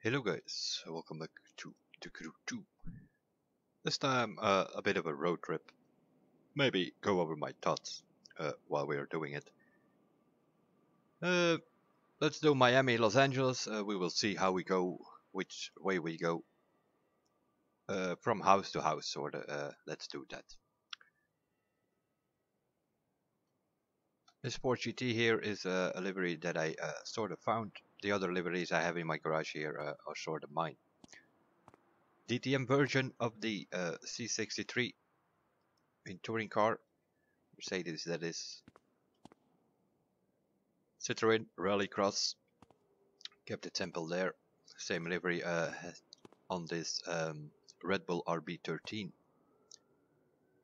Hello guys, welcome back to the Crew 2. This time a bit of a road trip. Maybe go over my thoughts while we are doing it. Let's do Miami, Los Angeles. We will see how we go, which way we go. From house to house, sorta. Let's do that. This Sport GT here is a livery that I sort of found. The other liveries I have in my garage here are sort of mine. DTM version of the C63 in touring car. Mercedes, that is. Citroën Rallycross. Kept the temple there. Same livery on this Red Bull RB13.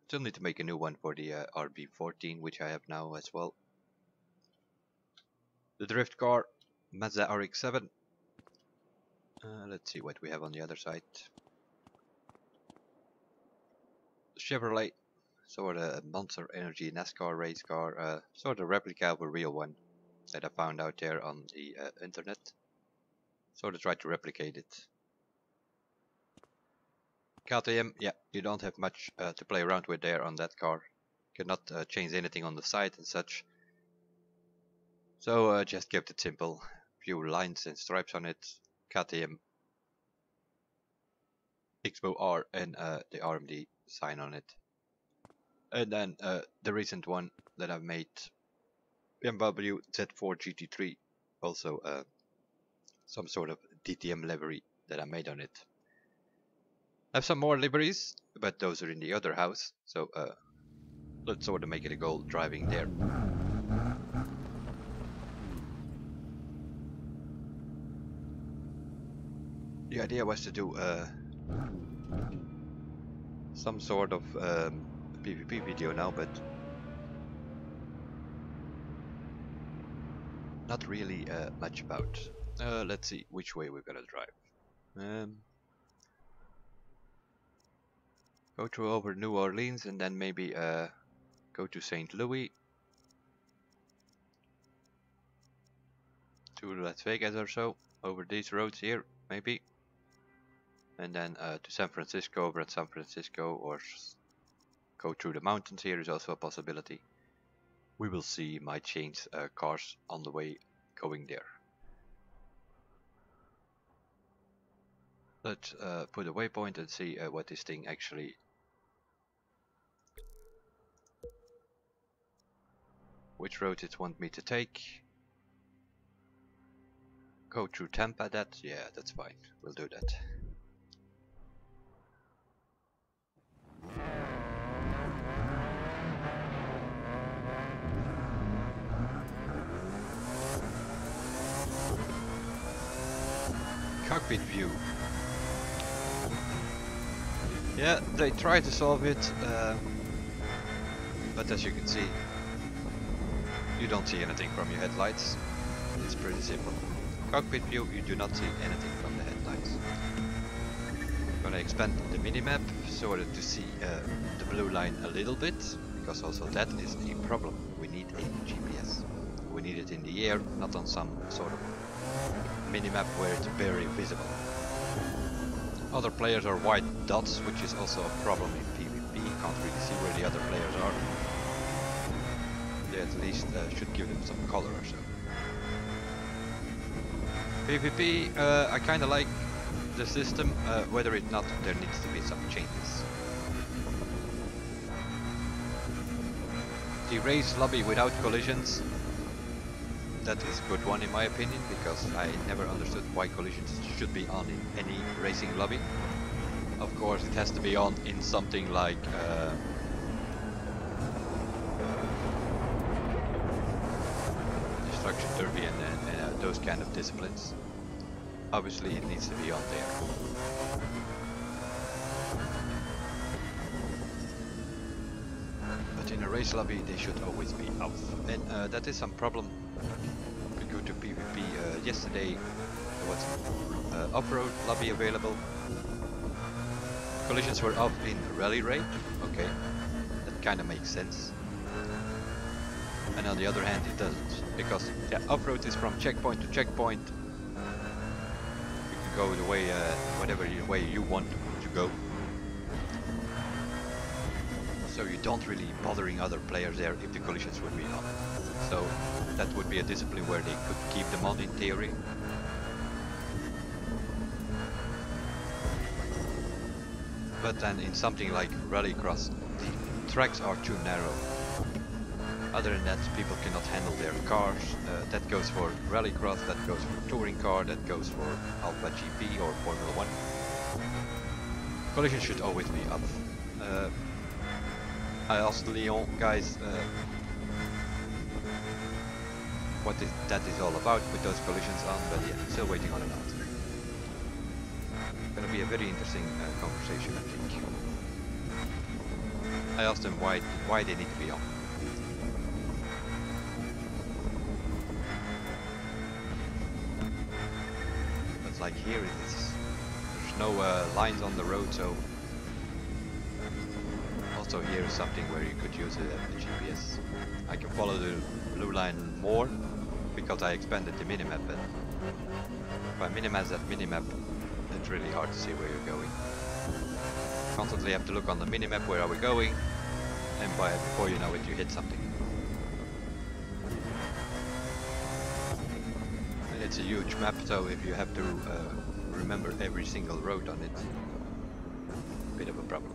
Still need to make a new one for the RB14, which I have now as well. The drift car, Mazda RX-7. Let's see what we have on the other side. Chevrolet, sort of Monster Energy NASCAR race car, sort of replica of a real one that I found out there on the internet. Sort of tried to replicate it. KTM, yeah, you don't have much to play around with there on that car. Cannot change anything on the side and such. So just kept it simple. Few lines and stripes on it. KTM Expo R and the RMD sign on it. And then the recent one that I've made, BMW Z4 GT3, also some sort of DTM livery that I made on it. I have some more liveries, but those are in the other house, so let's sort of make it a goal driving there. The idea was to do some sort of PvP video now, but not really much about. Let's see which way we're gonna drive. Go through over New Orleans and then maybe go to St. Louis, to Las Vegas or so, over these roads here maybe, and then to San Francisco, over at San Francisco, or go through the mountains here is also a possibility. We will see. Might change cars on the way going there. Let's put a waypoint and see what this thing actually. Which road it want me to take. Go through Tampa, yeah, that's fine. We'll do that. Cockpit view. Yeah, they try to solve it, but as you can see, you don't see anything from your headlights. It's pretty simple. Cockpit view, you do not see anything from the headlights. I'm gonna expand the minimap sort of to see the blue line a little bit, because also that is a problem. We need a GPS. We need it in the air, not on some sort of minimap where it's very visible. Other players are white dots, which is also a problem in PvP. You can't really see where the other players are. They at least should give them some color or so. PvP, I kinda like the system, whether or not there needs to be some changes. The race lobby without collisions, that is a good one in my opinion, because I never understood why collisions should be on in any racing lobby. Of course it has to be on in something like Destruction Derby and those kind of disciplines. Obviously it needs to be on there. But in a race lobby they should always be out. And that is some problem. We go to PvP yesterday. There was an off-road lobby available. Collisions were off in rally raid. Okay, that kind of makes sense. And on the other hand it doesn't, because yeah, off-road is from checkpoint to checkpoint. You can go the way, whatever way you want to go. So you don't really bothering other players there if the collisions would be on. So that would be a discipline where they could keep them on in theory. But then in something like rallycross, the tracks are too narrow. Other than that, people cannot handle their cars. That goes for rallycross, that goes for touring car, that goes for Alpha GP or Formula 1. Collision should always be up. I asked the Lyon guys what that is all about with those collisions on, but yeah, still waiting on an answer. Gonna be a very interesting conversation, I think. I asked them why they need to be on. But like here it is. There's no lines on the road, so also here is something where you could use a GPS. I can follow the blue line more because I expanded the minimap, but if I minimize that minimap, it's really hard to see where you're going. Constantly have to look on the minimap, where are we going, and before you know it, you hit something. And it's a huge map, so if you have to remember every single road on it, a bit of a problem.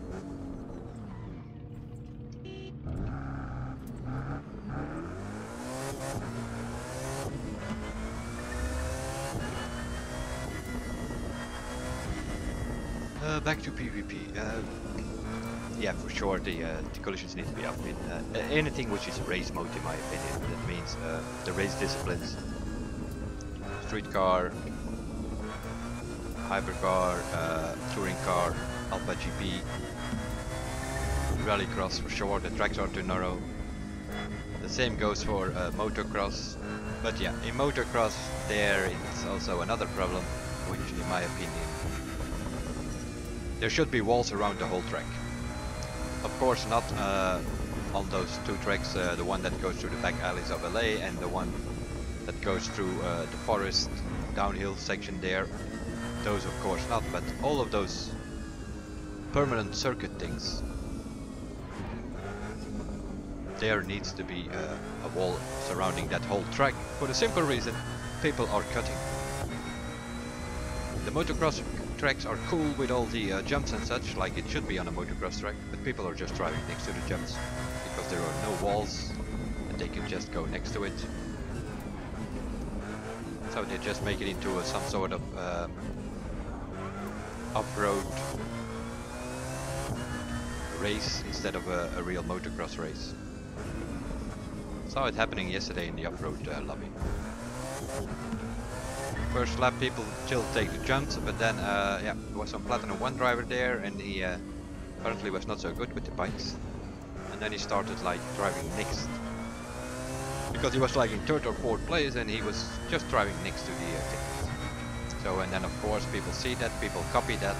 Back to PvP. Yeah, for sure the collisions need to be up in anything which is race mode, in my opinion. That means the race disciplines, street car, hypercar, touring car, Alpha GP, rallycross for sure. The tracks are too narrow. The same goes for motocross. But yeah, in motocross there is also another problem, which in my opinion, there should be walls around the whole track. Of course not on those two tracks, the one that goes through the back alleys of LA and the one that goes through the forest downhill section there. Those of course not, but all of those permanent circuit things, there needs to be a wall surrounding that whole track for the simple reason people are cutting. The motocross tracks are cool with all the jumps and such, like it should be on a motocross track, but people are just driving next to the jumps because there are no walls and they can just go next to it. So they just make it into some sort of off-road race instead of a real motocross race. Saw it happening yesterday in the off-road lobby. First lap people still take the jumps, but then yeah, there was some Platinum 1 driver there and he apparently was not so good with the bikes. And then he started like driving next, because he was like in third or fourth place and he was just driving next to the tickets. So, and then of course people see that, people copy that,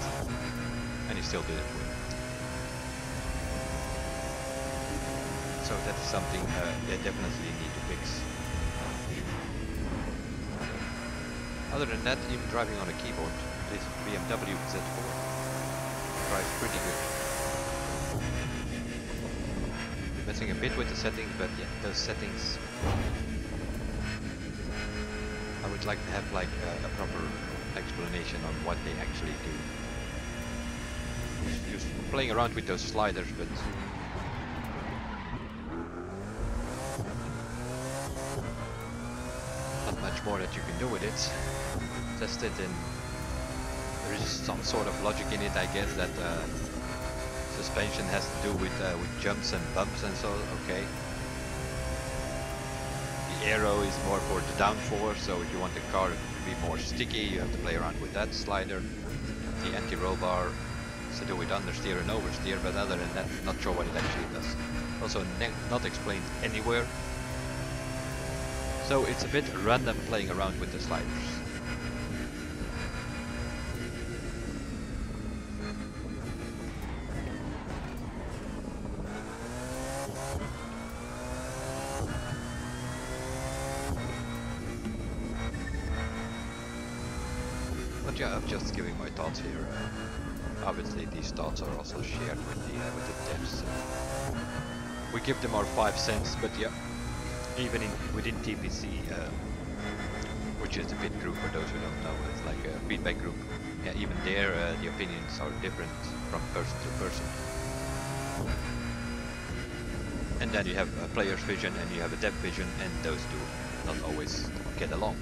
and he still didn't win. So that is something they definitely need to fix. Other than that, even driving on a keyboard, this BMW Z4 drives pretty good. Messing a bit with the settings, but yeah, those settings, I would like to have like a proper explanation on what they actually do. Just playing around with those sliders, but not much more that you can do with it. Test it, and there is some sort of logic in it, I guess, that suspension has to do with jumps and bumps and so. Okay. The aero is more for the downforce, so if you want the car to be more sticky, you have to play around with that slider. The anti-roll bar has to do with understeer and oversteer, but other than that, not sure what it actually does. Also not explained anywhere. So it's a bit random playing around with the sliders. But yeah, I'm just giving my thoughts here. Obviously, these thoughts are also shared with the devs. We give them our 5 cents, but yeah, even within TPC, which is the pit group for those who don't know, it's like a feedback group. Yeah, even there, the opinions are different from person to person. And then you have a player's vision and you have a dev vision, and those two not always get along.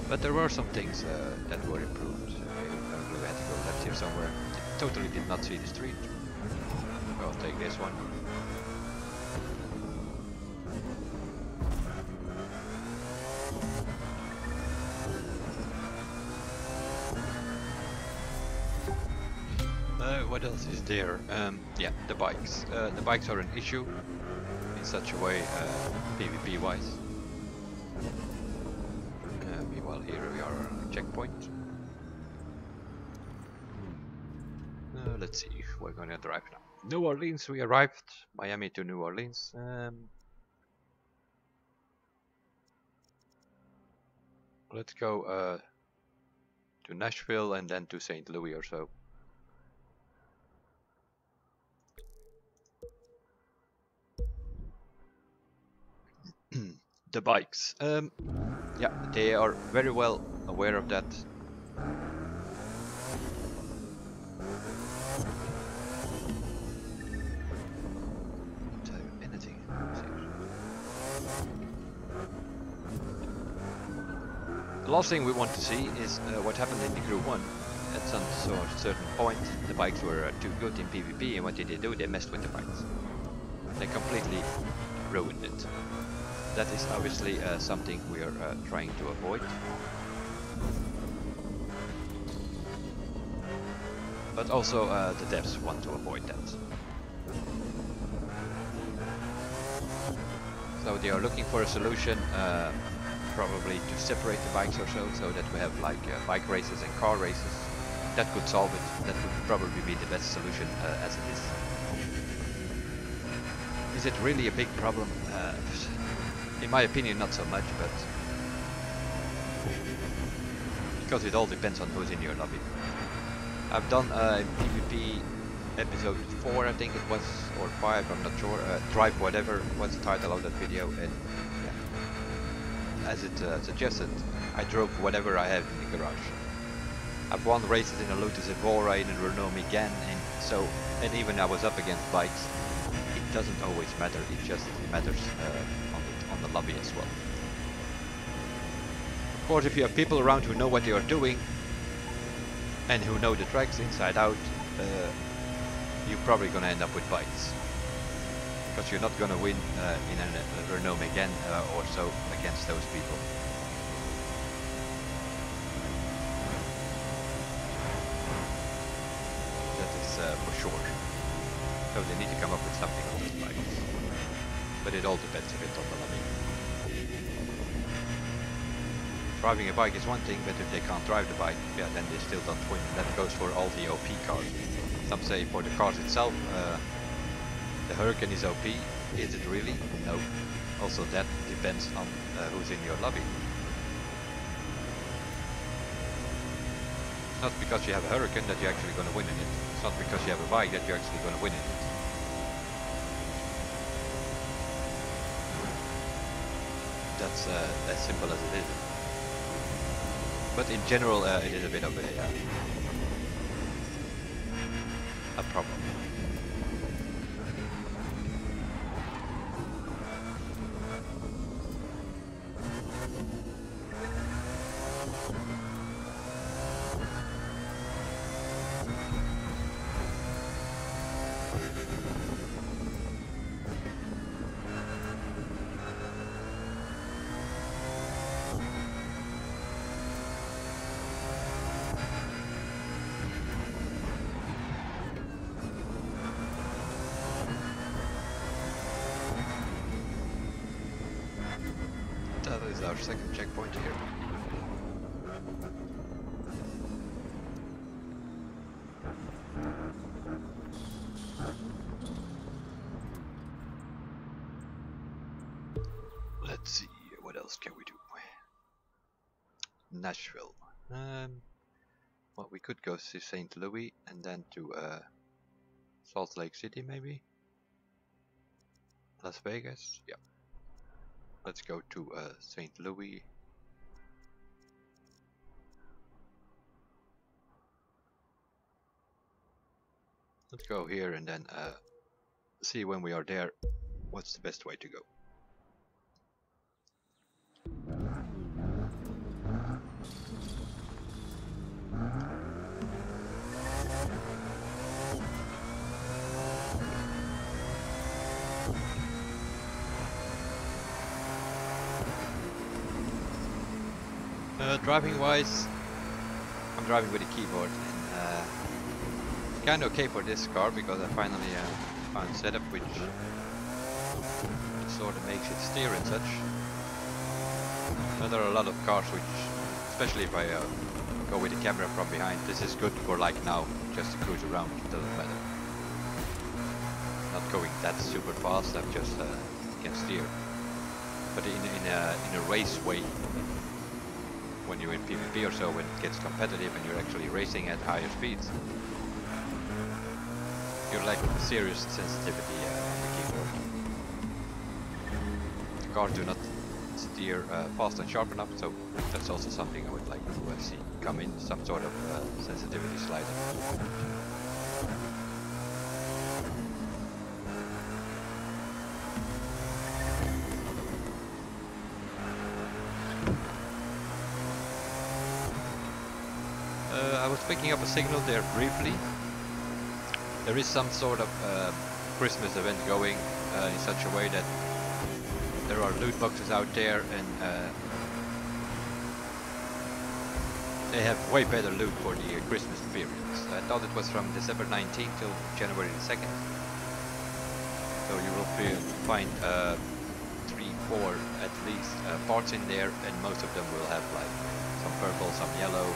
But there were some things that were improved. We had to go left here somewhere. Totally did not see the street. I'll take this one. What else is there? Yeah, the bikes. The bikes are an issue in such a way, PvP wise. Meanwhile, here we are on a checkpoint. Let's see, we're gonna drive now. New Orleans, we arrived. Miami to New Orleans. Let's go to Nashville and then to St. Louis or so. The bikes. Yeah, they are very well aware of that. I'll tell you anything. The last thing we want to see is what happened in the Group 1. At some certain point, the bikes were too good in PvP, and what did they do? They messed with the bikes. They completely ruined it. That is obviously something we are trying to avoid. But also the devs want to avoid that. So they are looking for a solution, probably to separate the bikes or so that we have like bike races and car races. That could solve it. That would probably be the best solution as it is. Is it really a big problem? In my opinion, not so much, but because it all depends on who's in your lobby. I've done PvP episode 4, I think it was, or 5, I'm not sure. Drive whatever was the title of that video, and yeah, as it suggested, I drove whatever I have in the garage. I've won races in a Lotus Evora, in a Renault Megane, and even I was up against bikes. It doesn't always matter. It just matters on the lobby as well. Of course, if you have people around who know what they are doing and who know the tracks inside out, you're probably gonna end up with bikes, because you're not gonna win in a Renault Megane or so against those people. For sure. So they need to come up with something on those bikes. But it all depends a bit on the lobby. Driving a bike is one thing, but if they can't drive the bike, yeah, then they still don't win. That goes for all the OP cars. Some say for the cars itself, the Hurricane is OP. Is it really? No. Also that depends on who's in your lobby. It's not because you have a Hurricane that you're actually going to win in it. It's not because you have a bike that you're actually going to win in it. That's as simple as it is. But in general, it is a bit of a problem. That is our second checkpoint here. Let's see, what else can we do? Nashville. Well, we could go to St. Louis and then to Salt Lake City, maybe. Las Vegas. Yeah. Let's go to St. Louis. Let's go here and then see when we are there what's the best way to go. Driving wise, I'm driving with a keyboard, and it's kind of okay for this car because I finally found a setup which sort of makes it steer and such. There are a lot of cars which, especially if I go with the camera from behind, this is good for like now, just to cruise around, it doesn't matter. Not going that super fast, I just can steer. But in a race way, when you're in PvP or so, when it gets competitive and you're actually racing at higher speeds, you lack serious sensitivity on the keyboard. The cars do not steer fast and sharp enough, so that's also something I would like to see come in, some sort of sensitivity slider. I was picking up a signal there briefly. There is some sort of Christmas event going in such a way that there are loot boxes out there, and they have way better loot for the Christmas period. I thought it was from December 19th till January the 2nd. So you will find 3-4 at least parts in there, and most of them will have like some purple, some yellow,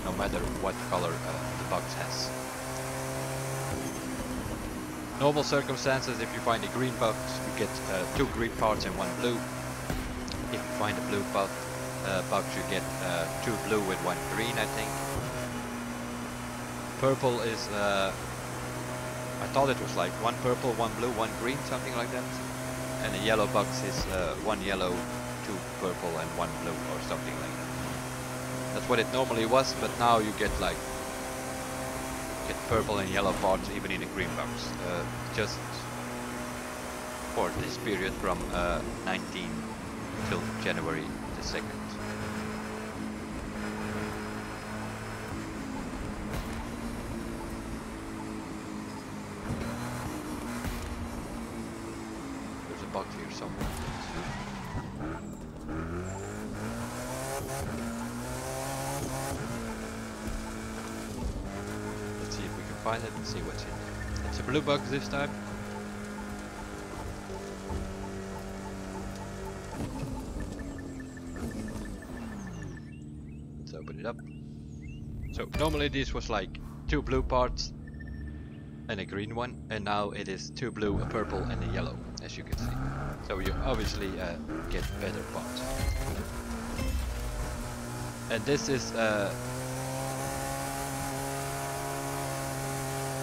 no matter what color the box has. Normal circumstances, if you find a green box, you get 2 green parts and 1 blue. If you find a blue box, you get 2 blue and 1 green, I think. Purple is, I thought it was like 1 purple, 1 blue, 1 green, something like that. And a yellow box is 1 yellow, 2 purple and 1 blue, or something like that. That's what it normally was, but now you get like purple and yellow parts even in a green box, just for this period from 19 till January the 2nd. There's a box here somewhere. Find it and see what's in there. It's a blue box this time. Let's open it up. So normally this was like 2 blue parts and a green one, and now it is 2 blue, a purple and a yellow, as you can see. So you obviously get better parts. And this is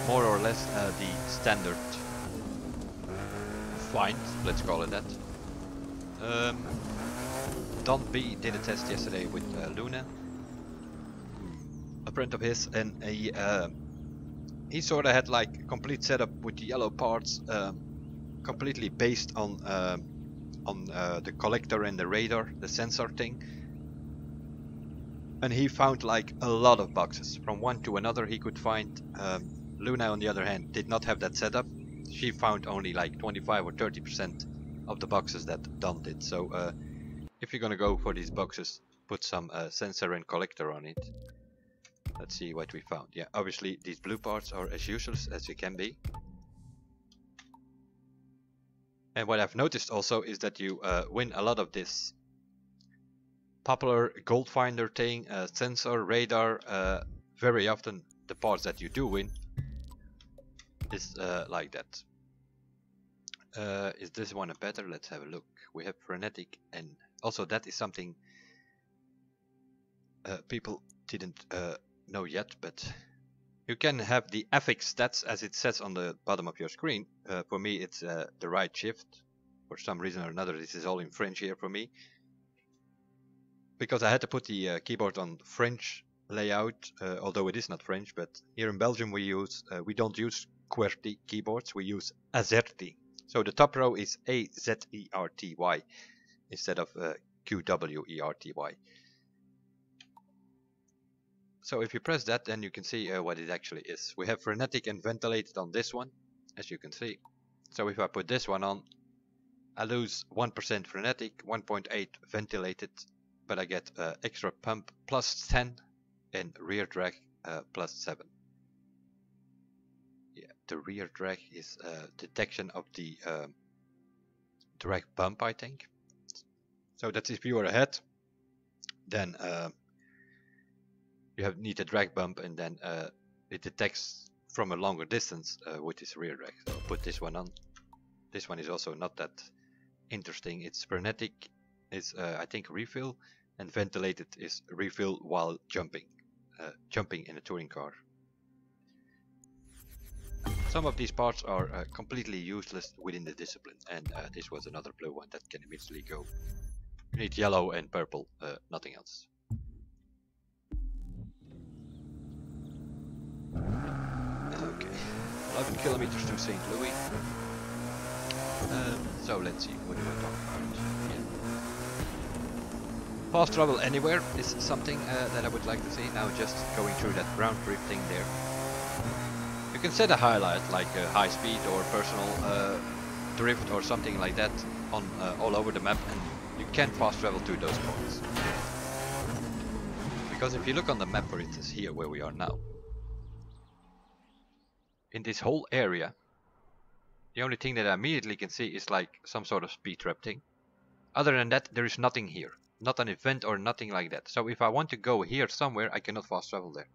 more or less the standard find, let's call it that. Don B did a test yesterday with Luna, a friend of his, and he sort of had like a complete setup with the yellow parts, completely based on the collector and the radar, the sensor thing. And he found like a lot of boxes. From one to another he could find. Luna, on the other hand, did not have that setup. She found only like 25 or 30% of the boxes that Don did. So if you're gonna go for these boxes, put some sensor and collector on it. Let's see what we found. Yeah, obviously these blue parts are as useless as they can be. And what I've noticed also is that you win a lot of this popular gold finder thing, sensor, radar. Very often the parts that you do win is like that. Is this one a better? Let's have a look. We have frenetic, and also that is something people didn't know yet, but you can have the affix stats as it says on the bottom of your screen. For me, it's the right shift. For some reason or another, this is all in French here for me, because I had to put the keyboard on French layout, although it is not French. But here in Belgium, we don't use QWERTY keyboards. We use AZERTY. So the top row is AZERTY instead of QWERTY. So if you press that, then you can see what it actually is. We have frenetic and ventilated on this one, as you can see. So if I put this one on, I lose 1% frenetic, 1.8 ventilated, but I get extra pump plus 10 and rear drag plus 7. Yeah, the rear drag is detection of the drag bump, I think. So that's if you are ahead, then you need a drag bump, and then it detects from a longer distance with this rear drag. So I'll put this one on. This one is also not that interesting. It's frenetic, is I think refill, and ventilated is refill while jumping in a touring car. Some of these parts are completely useless within the discipline, and this was another blue one that can immediately go. You need yellow and purple, nothing else. Okay, 11 kilometers to St. Louis. So let's see, what do I talk about? Yeah. Fast travel anywhere is something that I would like to see. Now just going through that ground drifting there. You can set a highlight like high speed or personal drift or something like that on all over the map, and you can fast travel to those points. Because if you look on the map, for instance, here where we are now, in this whole area, the only thing that I immediately can see is like some sort of speed trap thing. Other than that, there is nothing here. Not an event or nothing like that. So if I want to go here somewhere, I cannot fast travel there.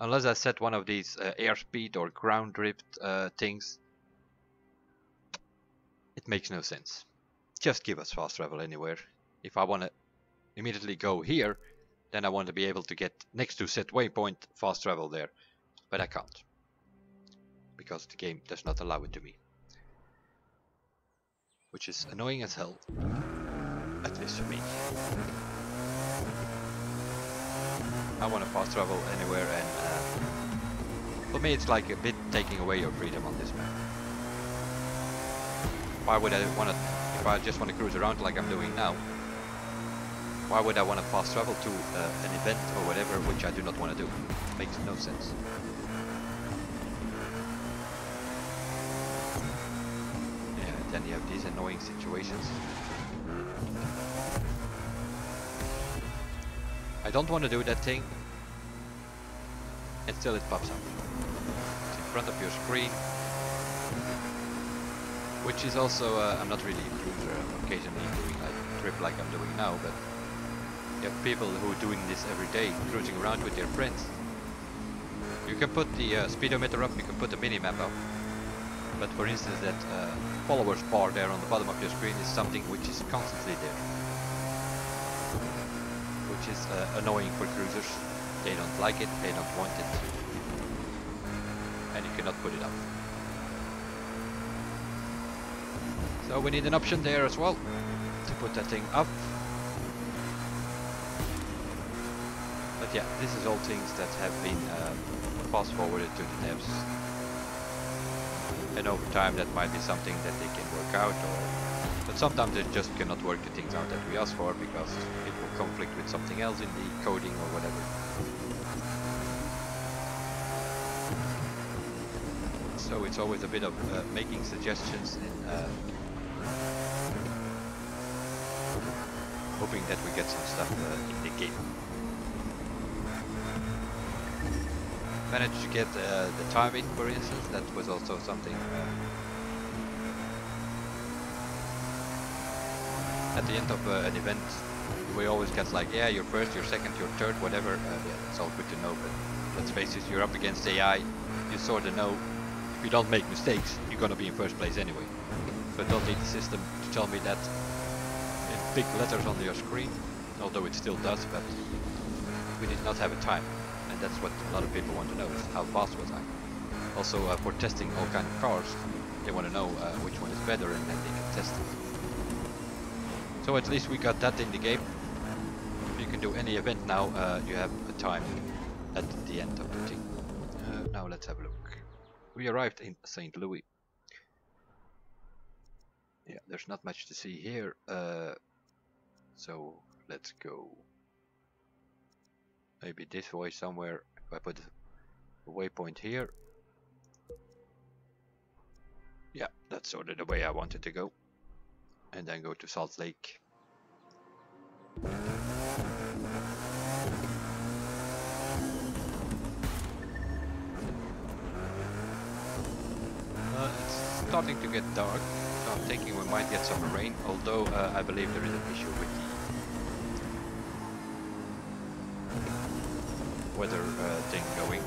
Unless I set one of these airspeed or ground drift things. It makes no sense. Just give us fast travel anywhere. If I want to immediately go here, then I want to be able to get next to set waypoint fast travel there. But I can't. Because the game does not allow it to me. Which is annoying as hell. At least for me. I want to fast travel anywhere, and for me it's like a bit taking away your freedom on this map. Why would I want to, if I just want to cruise around like I'm doing now, why would I want to fast travel to an event or whatever which I do not want to do? Makes no sense. Then you have these annoying situations. I don't want to do that thing, and still it pops up. It's in front of your screen, which is also, I'm not really a cruiser, I'm occasionally doing like a trip like I'm doing now, but you have people who are doing this every day, cruising around with their friends. You can put the speedometer up, you can put the mini-map up. But for instance, that followers bar there on the bottom of your screen is something which is constantly there. Which is annoying for cruisers. They don't like it, they don't want it. And you cannot put it up. So we need an option there as well, to put that thing up. But yeah, this is all things that have been fast forwarded to the devs. And over time that might be something that they can work out, but sometimes they just cannot work the things out that we ask for because it will conflict with something else in the coding or whatever. So it's always a bit of making suggestions and hoping that we get some stuff in the game. Managed to get the timing, for instance. That was also something at the end of an event. We always get like, yeah, you're first, you're second, you're third, whatever. Yeah, that's all good to know, but let's face it, you're up against AI. You sort of know if you don't make mistakes, you're gonna be in first place anyway. So I don't need the system to tell me that in big letters on your screen, although it still does, but we did not have a time, and that's what a lot of people want to know, is how fast was I. Also for testing all kind of cars, they want to know which one is better, and then they can test it. So at least we got that in the game. You can do any event now, you have a time at the end of the thing. Now let's have a look. We arrived in St. Louis. Yeah, there's not much to see here, so let's go maybe this way somewhere. If I put a waypoint here, yeah, that's sort of the way I wanted to go, and then go to Salt Lake. It's starting to get dark, so I'm thinking we might get some rain, although I believe there is an issue with the weather thing going.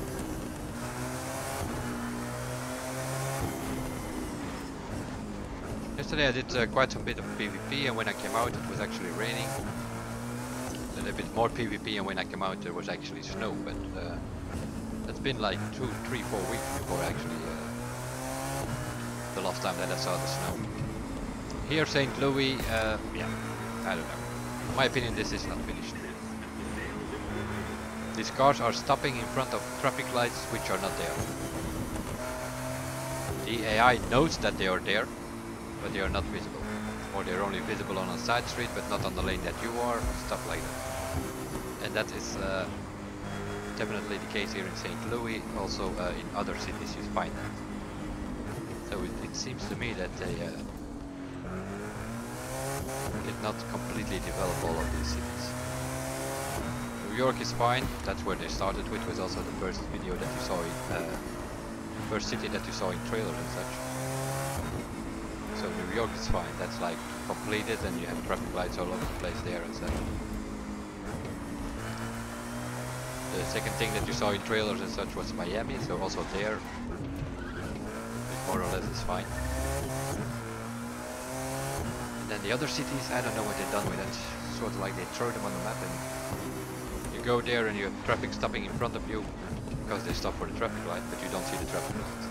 Yesterday I did quite some bit of PvP, and when I came out it was actually raining. Then a bit more PvP, and when I came out there was actually snow, but it's been like 2, 3, 4 weeks before actually the last time that I saw the snow. Here St. Louis, yeah, I don't know. In my opinion this is not finished. These cars are stopping in front of traffic lights which are not there. The AI knows that they are there, but they are not visible. Or they're only visible on a side street but not on the lane that you are, stuff like that. And that is definitely the case here in St. Louis, also in other cities you find that. So it seems to me that they did not completely develop all of these cities. New York is fine, that's where they started with, was also the first video that you saw in, first city that you saw in trailers and such. So New York is fine, that's like completed, and you have traffic lights all over the place there and such. The second thing that you saw in trailers and such was Miami, so also there more or less is fine. And then the other cities, I don't know what they've done with it. Sort of like they throw them on the map and you go there and you have traffic stopping in front of you because they stop for the traffic light, but you don't see the traffic lights.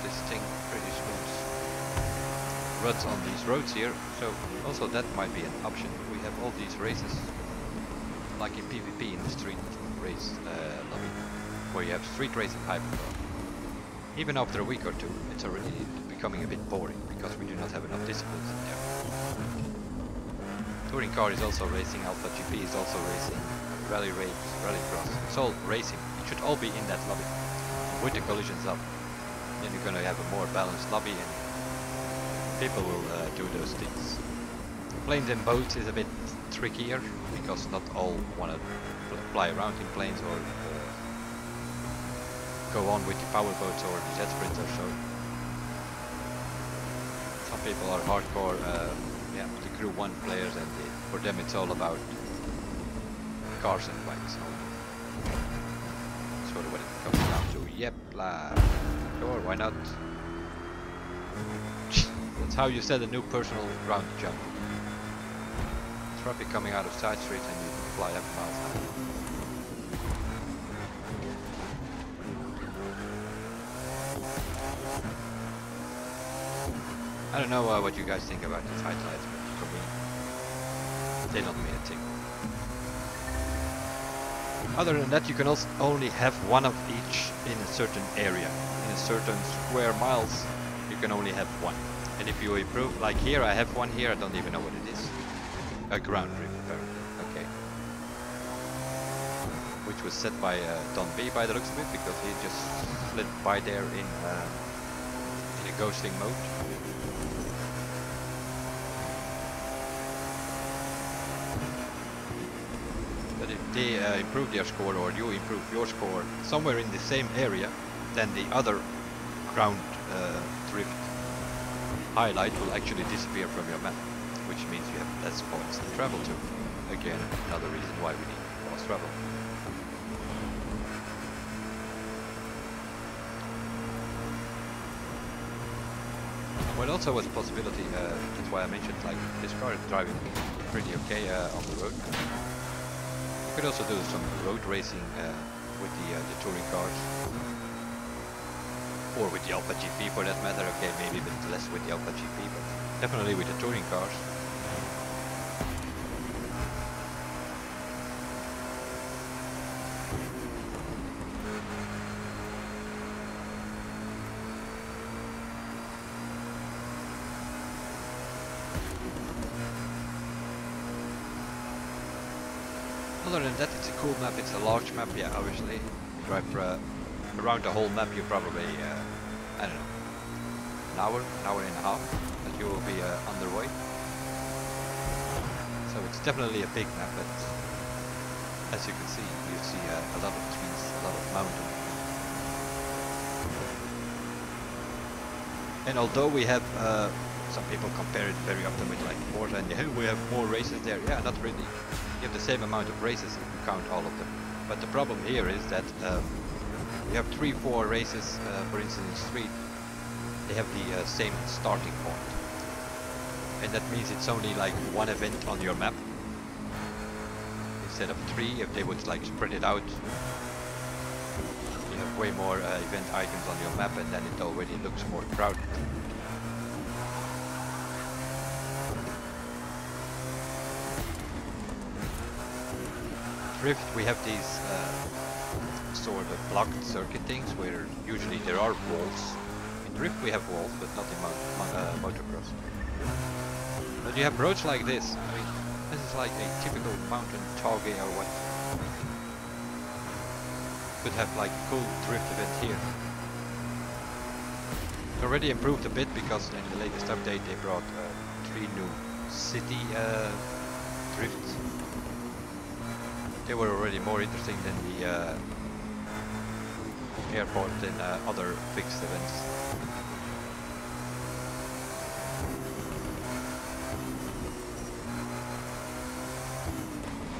This thing pretty smooth runs on these roads here, so also that might be an option. We have all these races like in PvP in the street race lobby, where you have street racing hypercar. Even after a week or two it's already becoming a bit boring because we do not have enough disciplines in there. Touring car is also racing, Alpha GP is also racing, rally race, rallycross, it's all racing. It should all be in that lobby with the collisions up. Then you're gonna have a more balanced lobby and people will do those things. Planes and boats is a bit trickier because not all want to fly around in planes or go on with the power boats or the jet sprinters or so. Some people are hardcore yeah, the Crew 1 players, and for them it's all about cars and bikes. Sort of what it comes down to. Yep, sure, why not? That's how you set a new personal ground jump. Traffic coming out of side street and you fly up miles high. I don't know what you guys think about these highlights, but for me, they don't mean a thing. Other than that, you can also only have one of each in a certain area. In a certain square miles, you can only have one. And if you improve, like here, I have one here, I don't even know what it is. A ground rim, apparently. Okay. Which was set by Don B by the looks of it, because he just slid by there in a ghosting mode. But if they improve their score, or you improve your score somewhere in the same area, then the other ground drift highlight will actually disappear from your map, which means you have less points to travel to. Again, another reason why we need boss trouble. Well, also was a possibility, that's why I mentioned, like, this car is driving pretty okay on the road. You could also do some road racing with the touring cars. Or with the Alpha GP for that matter, okay, maybe a bit less with the Alpha GP, but definitely with the touring cars. Other than that, it's a cool map, it's a large map, yeah, obviously. You drive around the whole map, you probably, I don't know, an hour and a half that you will be underway. So it's definitely a big map, but as you can see, you see a lot of trees, a lot of mountains. And although we have, some people compare it very often with like Forza and yeah, we have more races there, yeah, not really. You have the same amount of races if you count all of them. But the problem here is that you have 3-4 races, for instance in Street, they have the same starting point. And that means it's only like one event on your map. Instead of 3, if they would like spread it out, you have way more event items on your map and then it already looks more crowded. Drift, we have these sort of blocked circuit things where usually there are walls. In Drift we have walls, but not in motocross. But you have roads like this. I mean, this is like a typical mountain toggy or what. Could have like a cool drift event here. It already improved a bit because in the latest update they brought 3 new city drifts. They were already more interesting than the airport and other fixed events.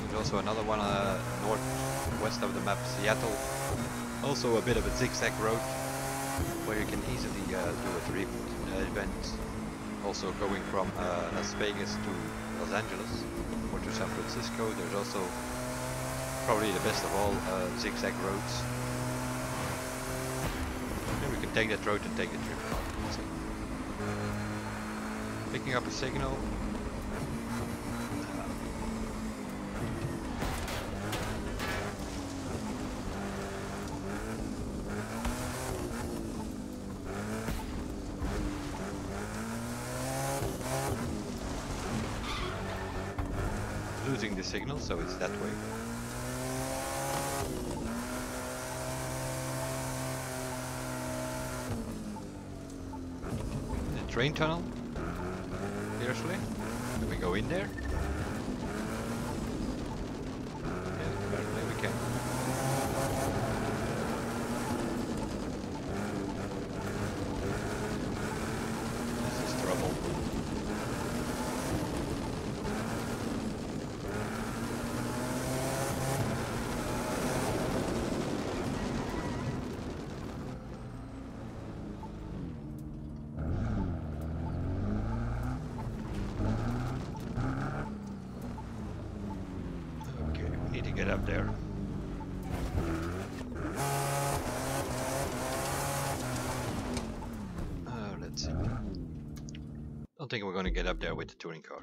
There's also another one northwest of the map, Seattle. Also a bit of a zigzag road where you can easily do a drift event. Also going from Las Vegas to Los Angeles or to San Francisco. There's also probably the best of all zigzag roads. Maybe we can take that road and take the trip. Picking up a signal. Losing the signal, so it's that way. Train tunnel? Seriously? Can we go in there? Yeah, apparently we can. This is trouble. Get up there. Let's see. Don't think we're going to get up there with the touring car.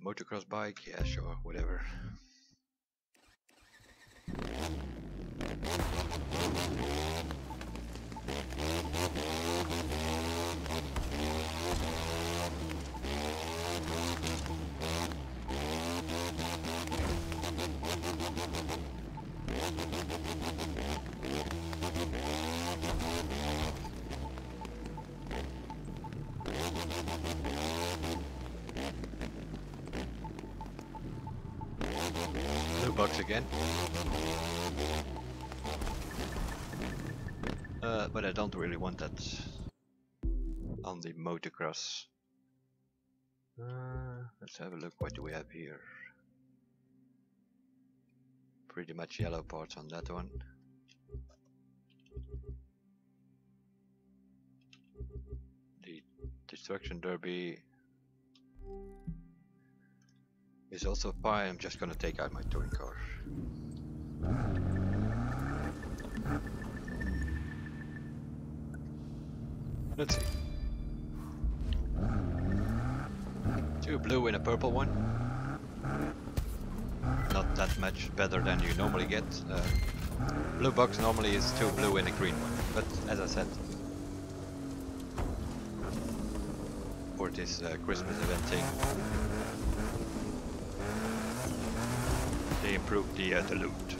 Motocross bike, yeah, sure, whatever. Box again. But I don't really want that on the motocross. Let's have a look. What do we have here? Pretty much yellow parts on that one. The Destruction Derby is also fine. I'm just gonna take out my touring car. Let's see. 2 blue and a purple one. Not that much better than you normally get. Blue box normally is 2 blue and a green one, but as I said, for this Christmas event thing, they improved the loot.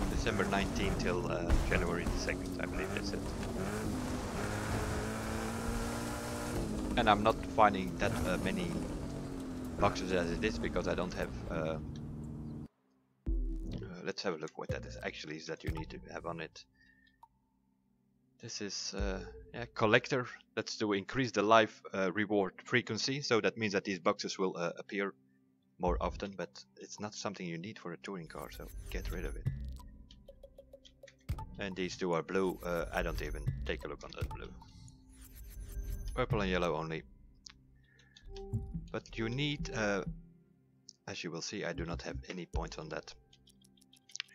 December 19th till January 2nd, I believe they said. And I'm not finding that many boxes as it is because I don't have. Let's have a look what that is actually is that you need to have on it. This is yeah, collector. That's to increase the life reward frequency. So that means that these boxes will appear more often, but it's not something you need for a touring car, so get rid of it. And these 2 are blue. I don't even take a look on that blue. Purple and yellow only. But you need, as you will see, I do not have any points on that.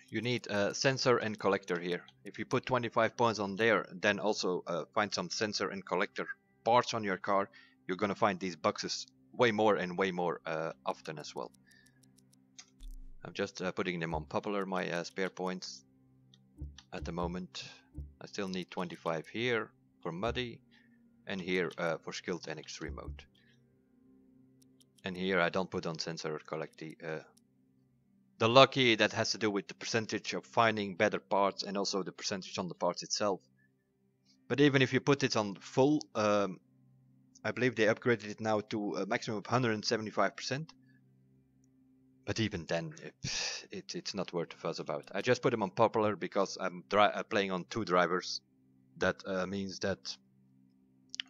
You need a sensor and collector here. If you put 25 points on there, then also find some sensor and collector parts on your car, you're gonna find these boxes way more and way more often as well. I'm just putting them on popular, my spare points at the moment. I still need 25 here for muddy, and here for skilled and extreme mode. And here I don't put on sensor or collect the lucky. That has to do with the percentage of finding better parts and also the percentage on the parts itself. But even if you put it on full, I believe they upgraded it now to a maximum of 175%. But even then, it's not worth a fuss about. I just put them on popular because I'm playing on 2 drivers. That means that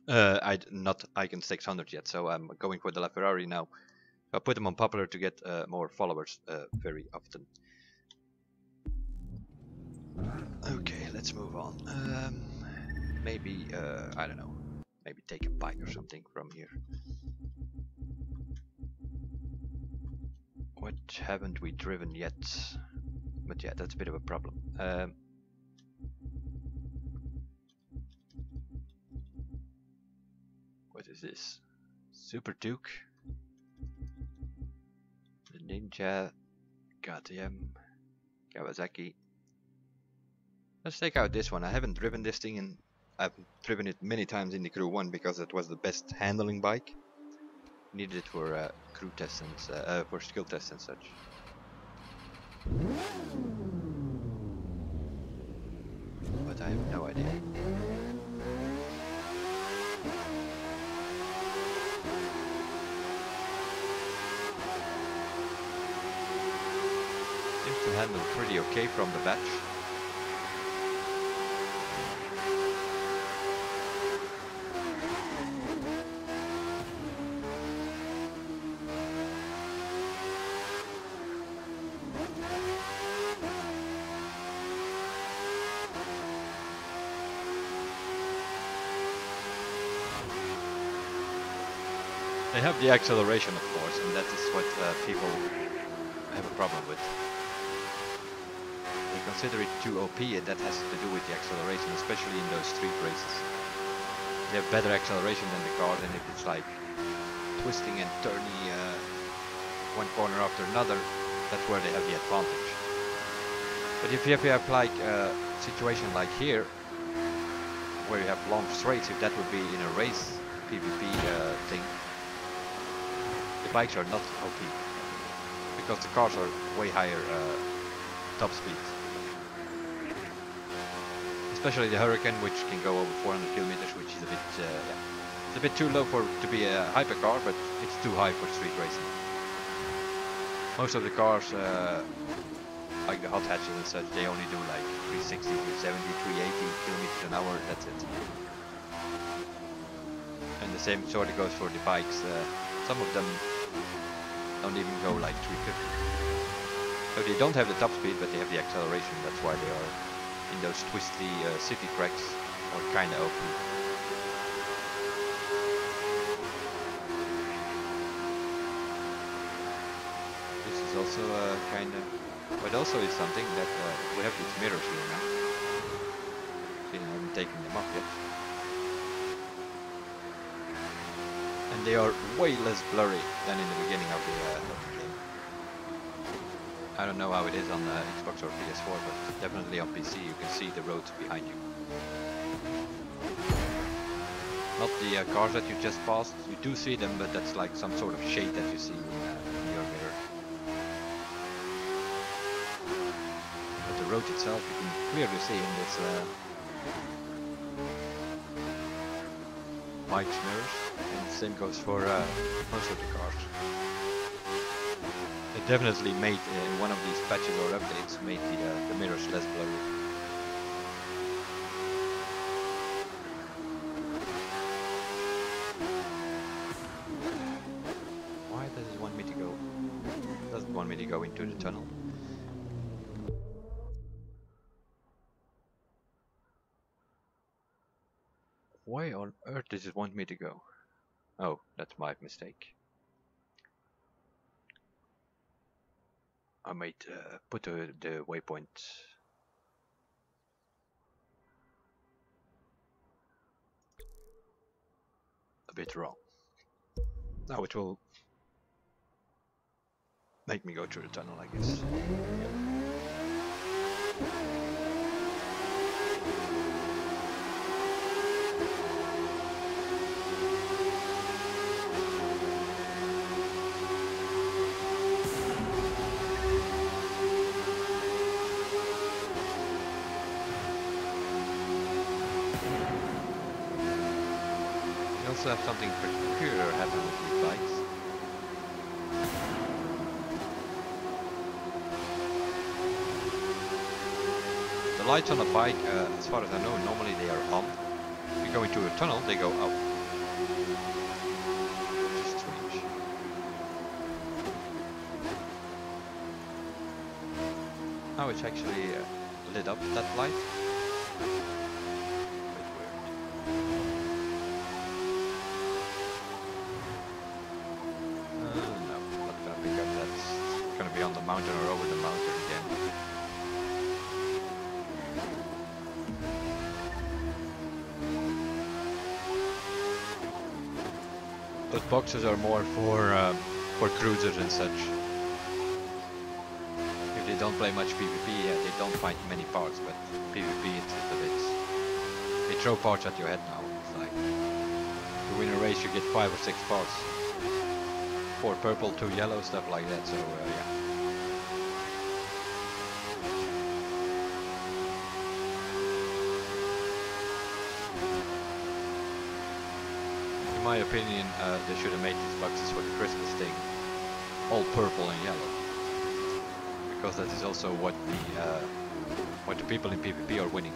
I'm not Icon 600 yet, so I'm going for the LaFerrari now. I put them on popular to get more followers very often. Okay, let's move on. Maybe, I don't know, maybe take a bike or something from here. What haven't we driven yet? But yeah, that's a bit of a problem. What is this? Super Duke? The Ninja? KTM? Kawasaki? Let's take out this one. I haven't driven this thing and I've driven it many times in the Crew 1 because it was the best handling bike. Needed it for crew tests and for skill tests and such. But I have no idea. Seems to handle pretty okay from the batch. They have the acceleration, of course, and that is what people have a problem with. They consider it too OP, and that has to do with the acceleration, especially in those street races. They have better acceleration than the cars, and if it's like twisting and turning one corner after another, that's where they have the advantage. But if you have like a situation like here, where you have long straights, if that would be in a race PvP thing, the bikes are not OP because the cars are way higher top speed. Especially the Hurricane, which can go over 400 kilometers, which is a bit, yeah, it's a bit too low to be a hypercar, but it's too high for street racing. Most of the cars, like the hot hatches and such, they only do like 360, 370, 380 kilometers an hour. That's it. And the same sort of goes for the bikes. Some of them don't even go like 350. So they don't have the top speed, but they have the acceleration. That's why they are in those twisty city tracks, or kind of open. This is also kind of, but also is something that we have these mirrors here now. See, I haven't taken them off yet. And they are way less blurry than in the beginning of the game. I don't know how it is on the Xbox or PS4, but definitely on PC you can see the roads behind you. Not the cars that you just passed, you do see them, but that's like some sort of shade that you see in your mirror. But the road itself you can clearly see in this bike's mirrors, and the same goes for most of the cars. It definitely made one of these patches or updates made the mirrors less blurry. Why does it want me to go? Does it want me to go into the tunnel? Why on earth does it want me to go? Oh, that's my mistake. I might put the waypoint a bit wrong. Now it will make me go through the tunnel, I guess. We also have something peculiar happen with these bikes. The lights on a bike, as far as I know, normally they are on. If you go into a tunnel, they go up. Which is strange. Now it's actually lit up, that light. On the mountain or over the mountain again. Those boxes are more for cruisers and such. If they don't play much PvP, yeah, they don't find many parts, but PvP it's a bit. They throw parts at your head now. It's like you win a race, you get 5 or 6 parts. 4 purple, 2 yellow, stuff like that. So yeah. In my opinion, they should have made these boxes for the Christmas thing all purple and yellow, because that is also what the people in PvP are winning.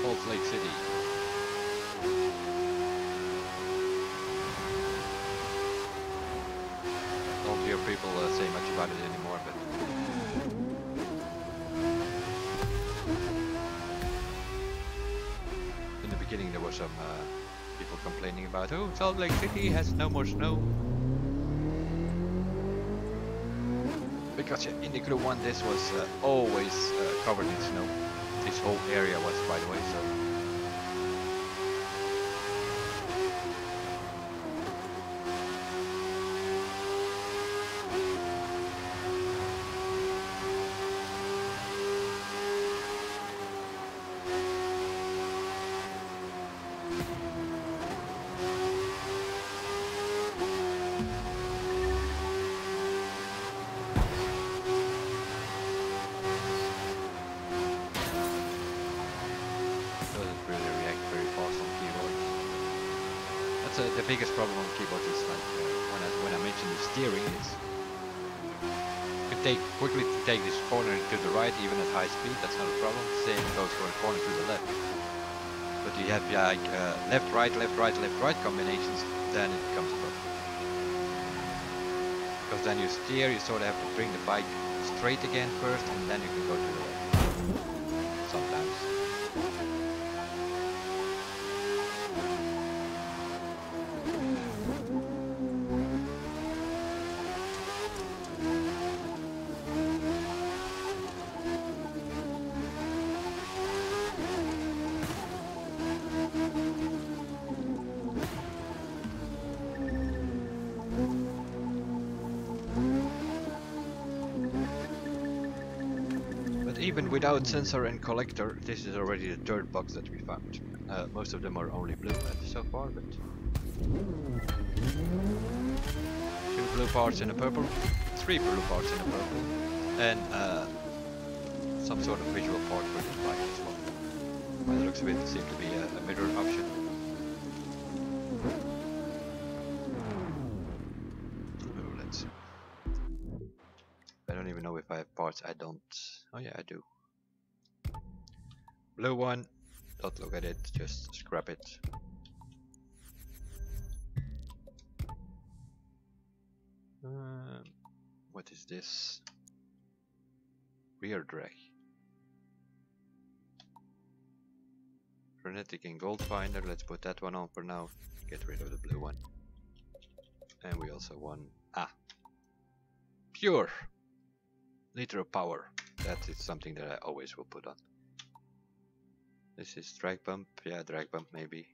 Salt Lake City. Don't hear people say much about it anymore, but in the beginning there were some people complaining about, oh, Salt Lake City has no more snow. Because in the Crew 1 this was always covered in snow. This whole area was, by the way, so. The biggest problem on keyboard is like when I mention the steering is you quickly take this corner to the right, even at high speed. That's not a problem. Same goes for a corner to the left. But you have like left, right, left, right, left, right combinations. Then it becomes a problem. Because then you steer, you sort of have to bring the bike straight again first, and then you can go to the left. Sometimes. Even without sensor and collector, this is already the third box that we found. Most of them are only blue so far, but 2 blue parts in a purple, 3 blue parts in a purple, and some sort of visual part for this bike as well. By the looks of it, seems to be a mirror option. Oh, let's see. I don't even know if I have parts. I don't. Oh yeah, I do. Blue one. Don't look at it. Just scrap it. What is this? Rear drag. Frenetic and Gold Finder. Let's put that one on for now. Get rid of the blue one. And we also want Pure. Liter of power. That is something that I always will put on. This is drag bump. Yeah, drag bump maybe.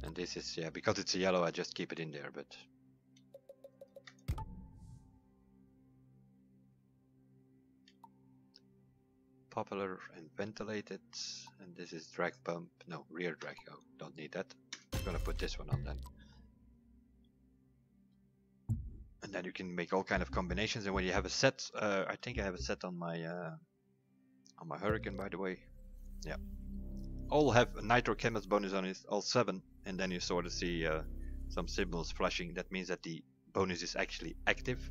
And this is, yeah, because it's a yellow, I just keep it in there, but popular and ventilated. And this is drag bump. No, rear drag. Oh, don't need that. I'm gonna put this one on then. And then you can make all kind of combinations. And when you have a set, I think I have a set on my Hurricane, by the way. Yeah, all have a nitro chemist bonus on it, all 7, and then you sort of see some symbols flashing. That means that the bonus is actually active,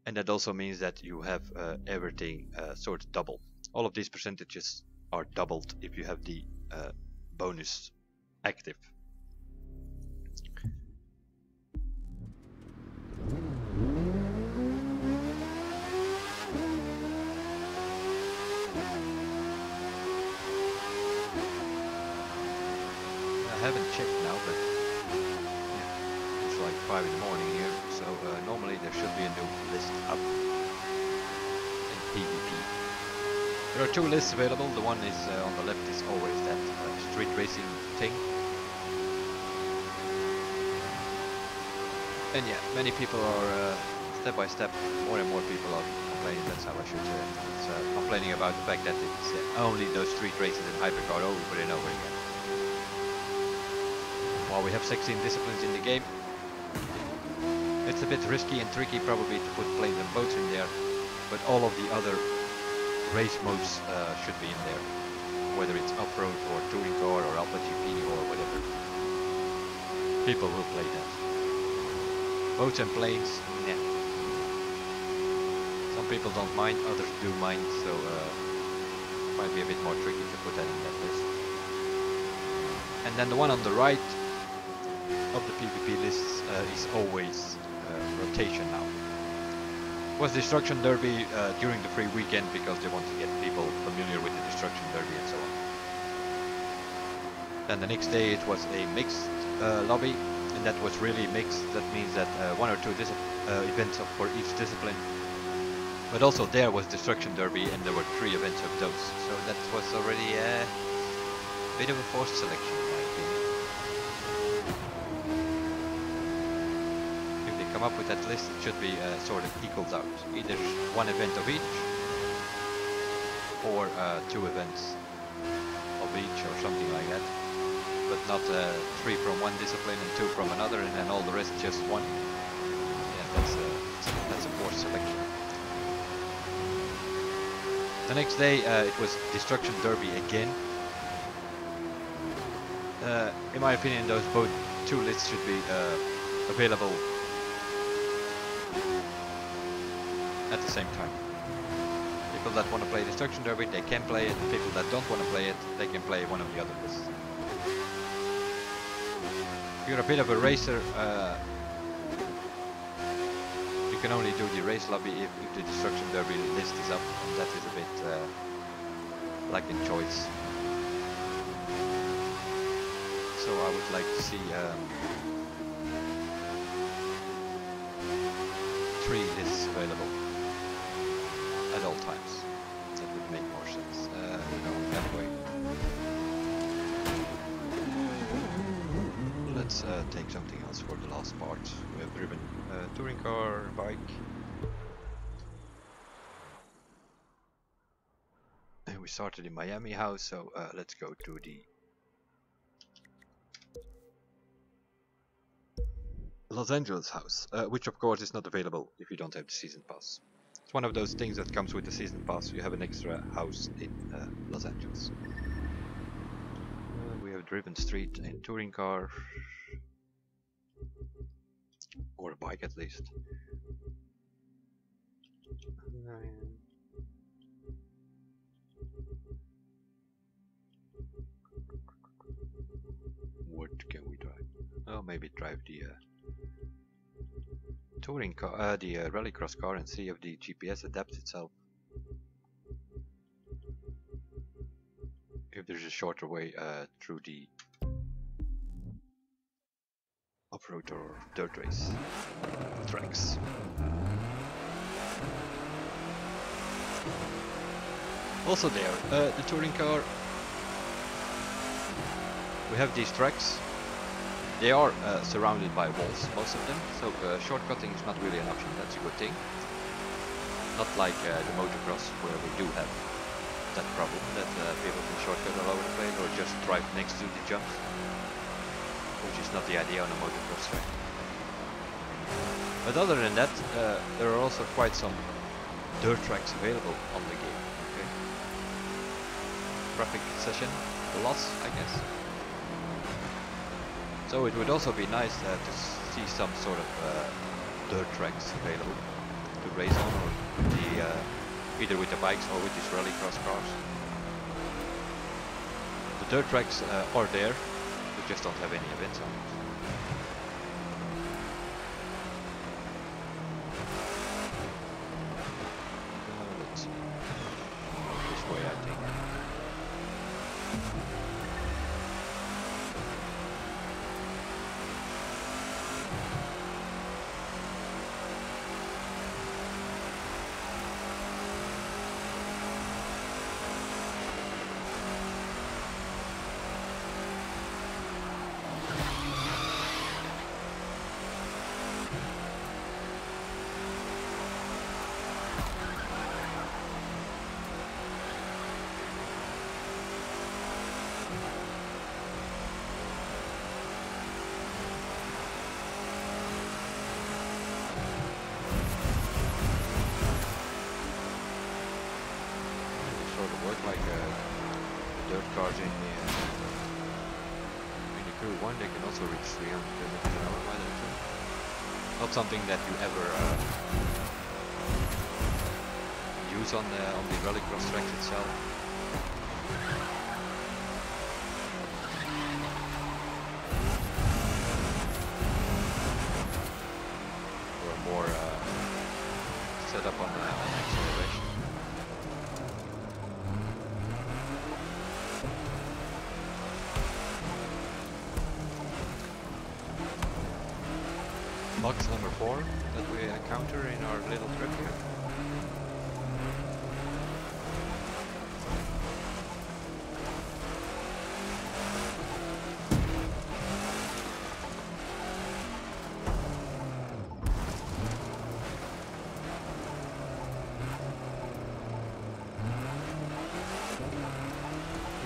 and that also means that you have everything sort of double. All of these percentages are doubled if you have the bonus active. I haven't checked now, but yeah, it's like 5 in the morning here, so normally there should be a new list up in PvP. There are 2 lists available. The one is on the left is always that street racing thing. And yeah, many people are step by step, more and more people are complaining, that's how I should say it. It's complaining about the fact that it's only those street races and hypercar over and over again. While we have 16 disciplines in the game, it's a bit risky and tricky probably to put planes and boats in there, but all of the other race modes should be in there, whether it's off-road or touring car or Alpha GP or whatever. People will play that. Boats and planes, yeah. Some people don't mind, others do mind, so it might be a bit more tricky to put that in that list. And then the one on the right of the PvP lists is always rotation now. It was Destruction Derby during the free weekend because they want to get people familiar with the Destruction Derby and so on. Then the next day it was a mixed lobby, and that was really mixed. That means that 1 or 2 events for each discipline. But also there was Destruction Derby and there were 3 events of those. So that was already a bit of a forced selection in my opinion. Come up with that list, it should be sort of equals out. Either 1 event of each, or 2 events of each, or something like that. But not 3 from one discipline and 2 from another, and then all the rest just 1. Yeah, that's a forced selection. The next day it was Destruction Derby again. In my opinion, those both 2 lists should be available at the same time. People that want to play Destruction Derby, they can play it. People that don't want to play it, they can play one of the other lists. If you're a bit of a racer, you can only do the race lobby if the Destruction Derby list is up, and that is a bit lacking choice. So I would like to see 3 lists available at all times. That would make more sense. No, that way. Let's take something else for the last part. We have driven touring car, bike. And we started in Miami house, so let's go to the Los Angeles house, which of course is not available if you don't have the season pass. It's one of those things that comes with the season pass. You have an extra house in Los Angeles. We have driven street in touring car, or a bike at least. What can we drive? Oh, maybe drive the touring car, the rallycross car, and see if the GPS adapts itself. If there's a shorter way through the off-road or dirt race tracks. Also there, the touring car, we have these tracks. They are surrounded by walls, most of them, so shortcutting is not really an option. That's a good thing. Not like the motocross, where we do have that problem, that people can shortcut all over the place or just drive next to the jumps, which is not the idea on a motocross track. But other than that, there are also quite some dirt tracks available on the game. Okay. Traffic session, lots, I guess. So it would also be nice to see some sort of dirt tracks available to race on, or the, either with the bikes or with these rallycross cars. The dirt tracks are there, we just don't have any events on it. Let's see. This way, I think. Cars in the Crew 1, they can also reach 300 km/h by that too. Not something that you ever use on the rallycross tracks itself. Or more set up on acceleration. Box number 4 that we encounter in our little trip here.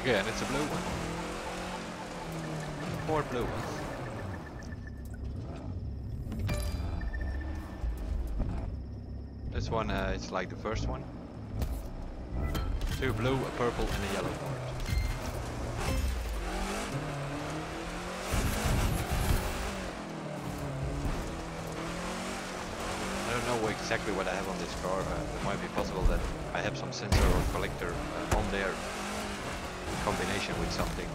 Okay, and it's a blue one. 4 blue ones. This one is like the first one. 2 blue, a purple and a yellow part. I don't know exactly what I have on this car. It might be possible that I have some sensor or collector on there in combination with something.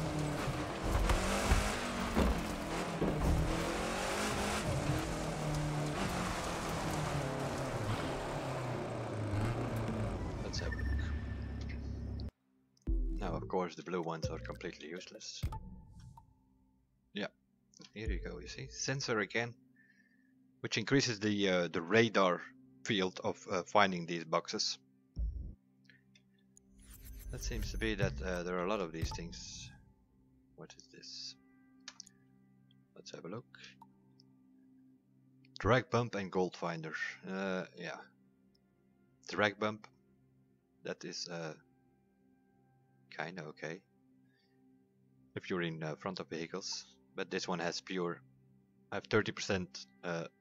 Let's have a look. Now, of course, the blue ones are completely useless. Yeah, here you go. You see, sensor again, which increases the radar field of finding these boxes. That seems to be that there are a lot of these things. What is this? Let's have a look. Drag bump and gold finder. Yeah. Drag bump. That is kinda okay if you're in front of vehicles. But this one has pure. I have 30%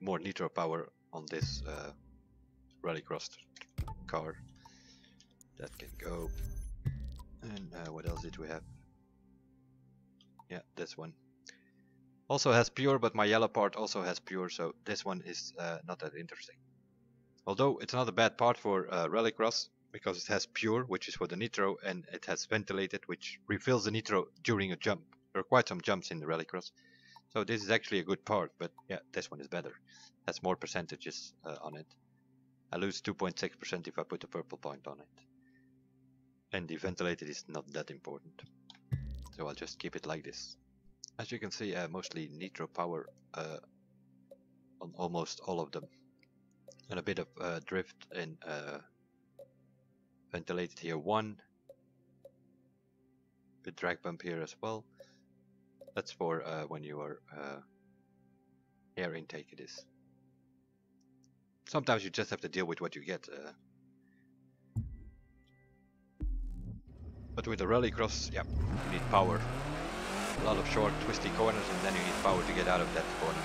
more nitro power on this rallycross car. That can go. And what else did we have? Yeah, this one. Also has pure, but my yellow part also has pure, so this one is not that interesting. Although it's not a bad part for rallycross, because it has pure, which is for the nitro, and it has ventilated, which refills the nitro during a jump. There are quite some jumps in the rallycross. So this is actually a good part, but yeah, this one is better. Has more percentages on it. I lose 2.6% if I put a purple point on it. And the ventilated is not that important. So I'll just keep it like this. As you can see, mostly nitro power on almost all of them. And a bit of drift in ventilated here 1. Bit drag bump here as well. That's for when you are air intake it is. Sometimes you just have to deal with what you get. But with the rallycross, yeah, you need power. A lot of short, twisty corners, and then you need power to get out of that corner.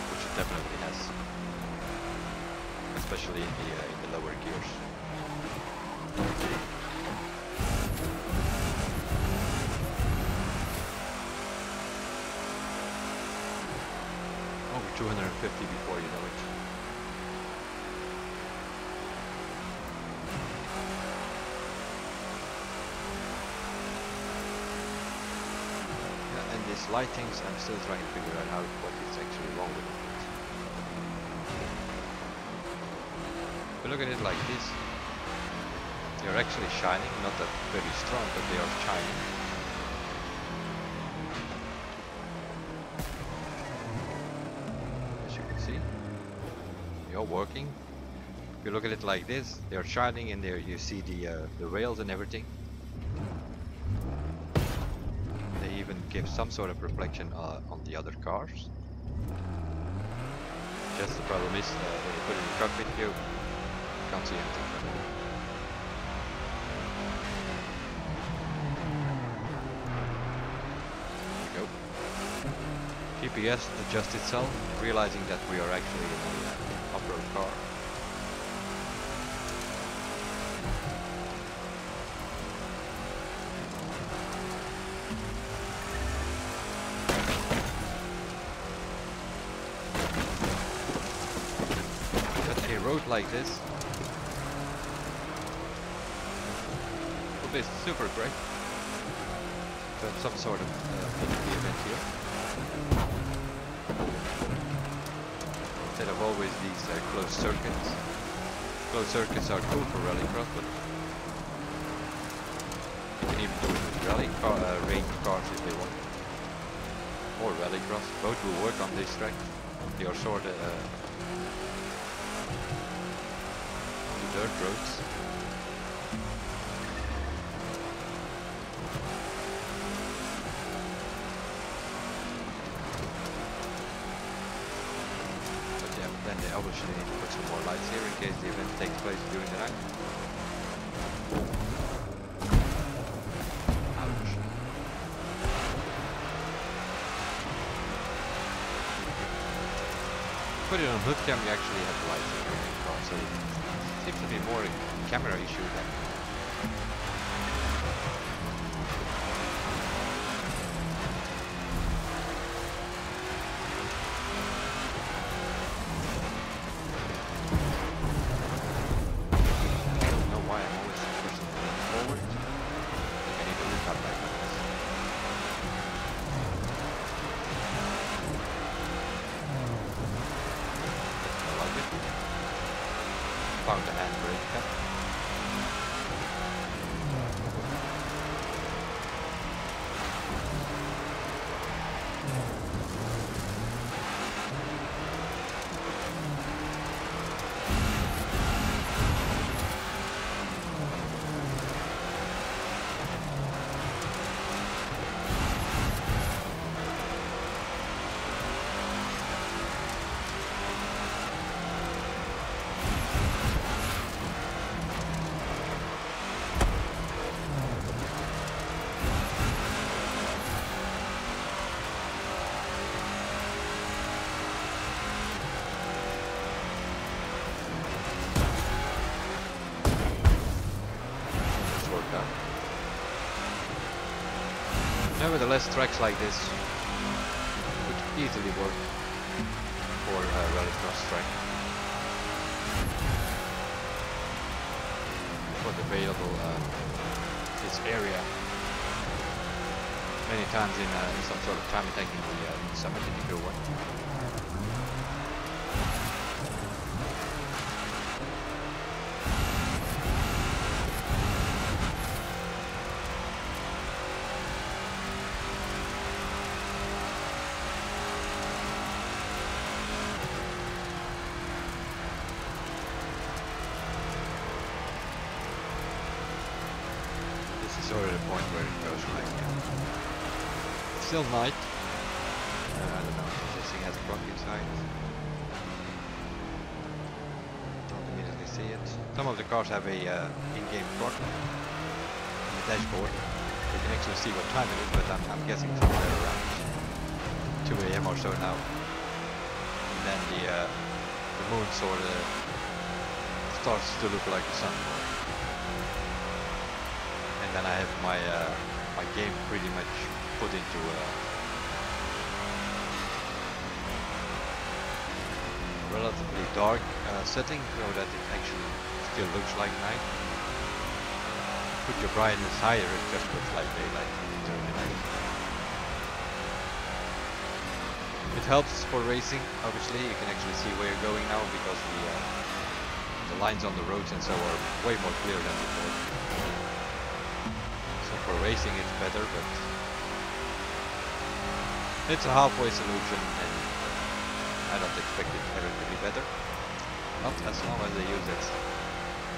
Which it definitely has. Especially in the lower gears. Over 250 before you know it. These lightings, I'm still trying to figure out what is actually wrong with it. If you look at it like this, they're actually shining, not that very strong, but they are shining. As you can see, they are working. If you look at it like this, they are shining, and there you see the rails and everything. Even give some sort of reflection on the other cars. Just the problem is when you put it in the cockpit view, you can't see anything. There we go. GPS adjusts itself, realizing that we are actually in an off-road car. Road like this will be super great to have some sort of event here instead of always these closed circuits. Closed circuits are cool for rallycross, but you can even do it with range cars if they want, or rallycross. Both will work on this track. They are sort of dirt roads. But yeah, then they obviously need to put some more lights here in case the event takes place during the night. Ouch. Put it on hood cam, you actually have the lights in your car, so seems to be more a camera issue than found the handbrake cap. Nevertheless, tracks like this would easily work for a rallycross track. What's available this area many times in some sort of time attacking the summit in the one. Sort of the point where it goes like it's still night. I don't know if this thing has a clock inside. Don't immediately see it. Some of the cars have a in-game clock on the dashboard. You can actually see what time it is, but I'm guessing somewhere around 2 AM or so now. And then the moon sort of starts to look like the sun more. And then I have my my game pretty much put into a relatively dark setting, so that it actually still looks like night. Put your brightness higher, it just looks like daylight during the night. It helps for racing, obviously. You can actually see where you're going now because the lines on the roads and so are way more clear than before. For racing it's better, but it's a halfway solution and I don't expect it ever to be better. Not as long as they use that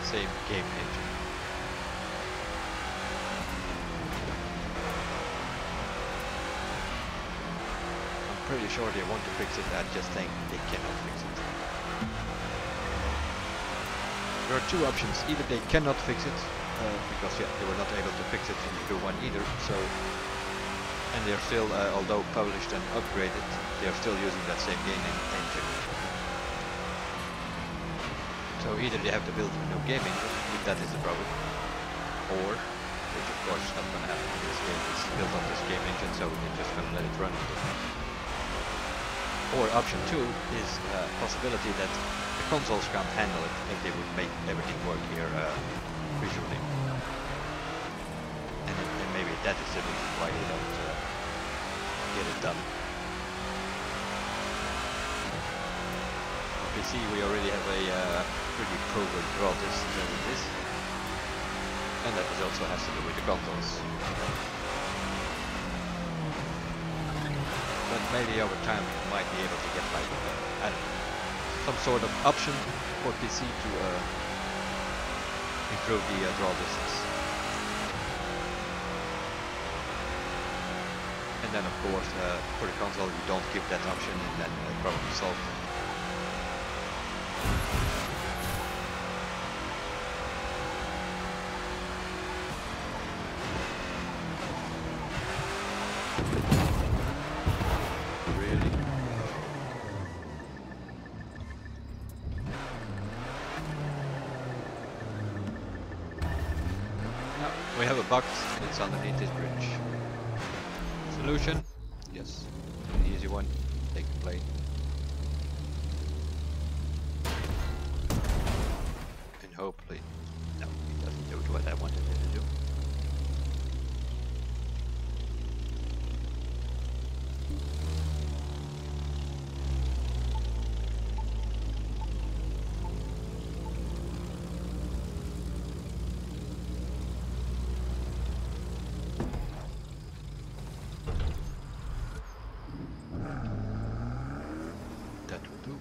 same game engine. I'm pretty sure they want to fix it, I just think they cannot fix it. There are two options, either they cannot fix it, because yeah, they were not able to fix it in the Q1 either, so, and they're still, although published and upgraded, they're still using that same game engine. So either they have to build a new game engine, if that is the problem, or, which of course is not going to happen in this game, it's built on this game engine, so they're just going to let it run. Or option 2 is a possibility that the consoles can't handle it if they would make everything work here visually. And maybe that is the reason why they don't get it done. On PC we already have a pretty proven draw distance as it is. And that also has to do with the consoles. But maybe over time we might be able to get like, I don't know, some sort of option for PC to improve the draw distance. And then of course for the console you don't give that option and then problem solved. Really? No, we have a box and it's underneath this bridge. Solution? Yes. An easy one. Take the plane. And hopefully... No, it doesn't do what I wanted it to do. blue.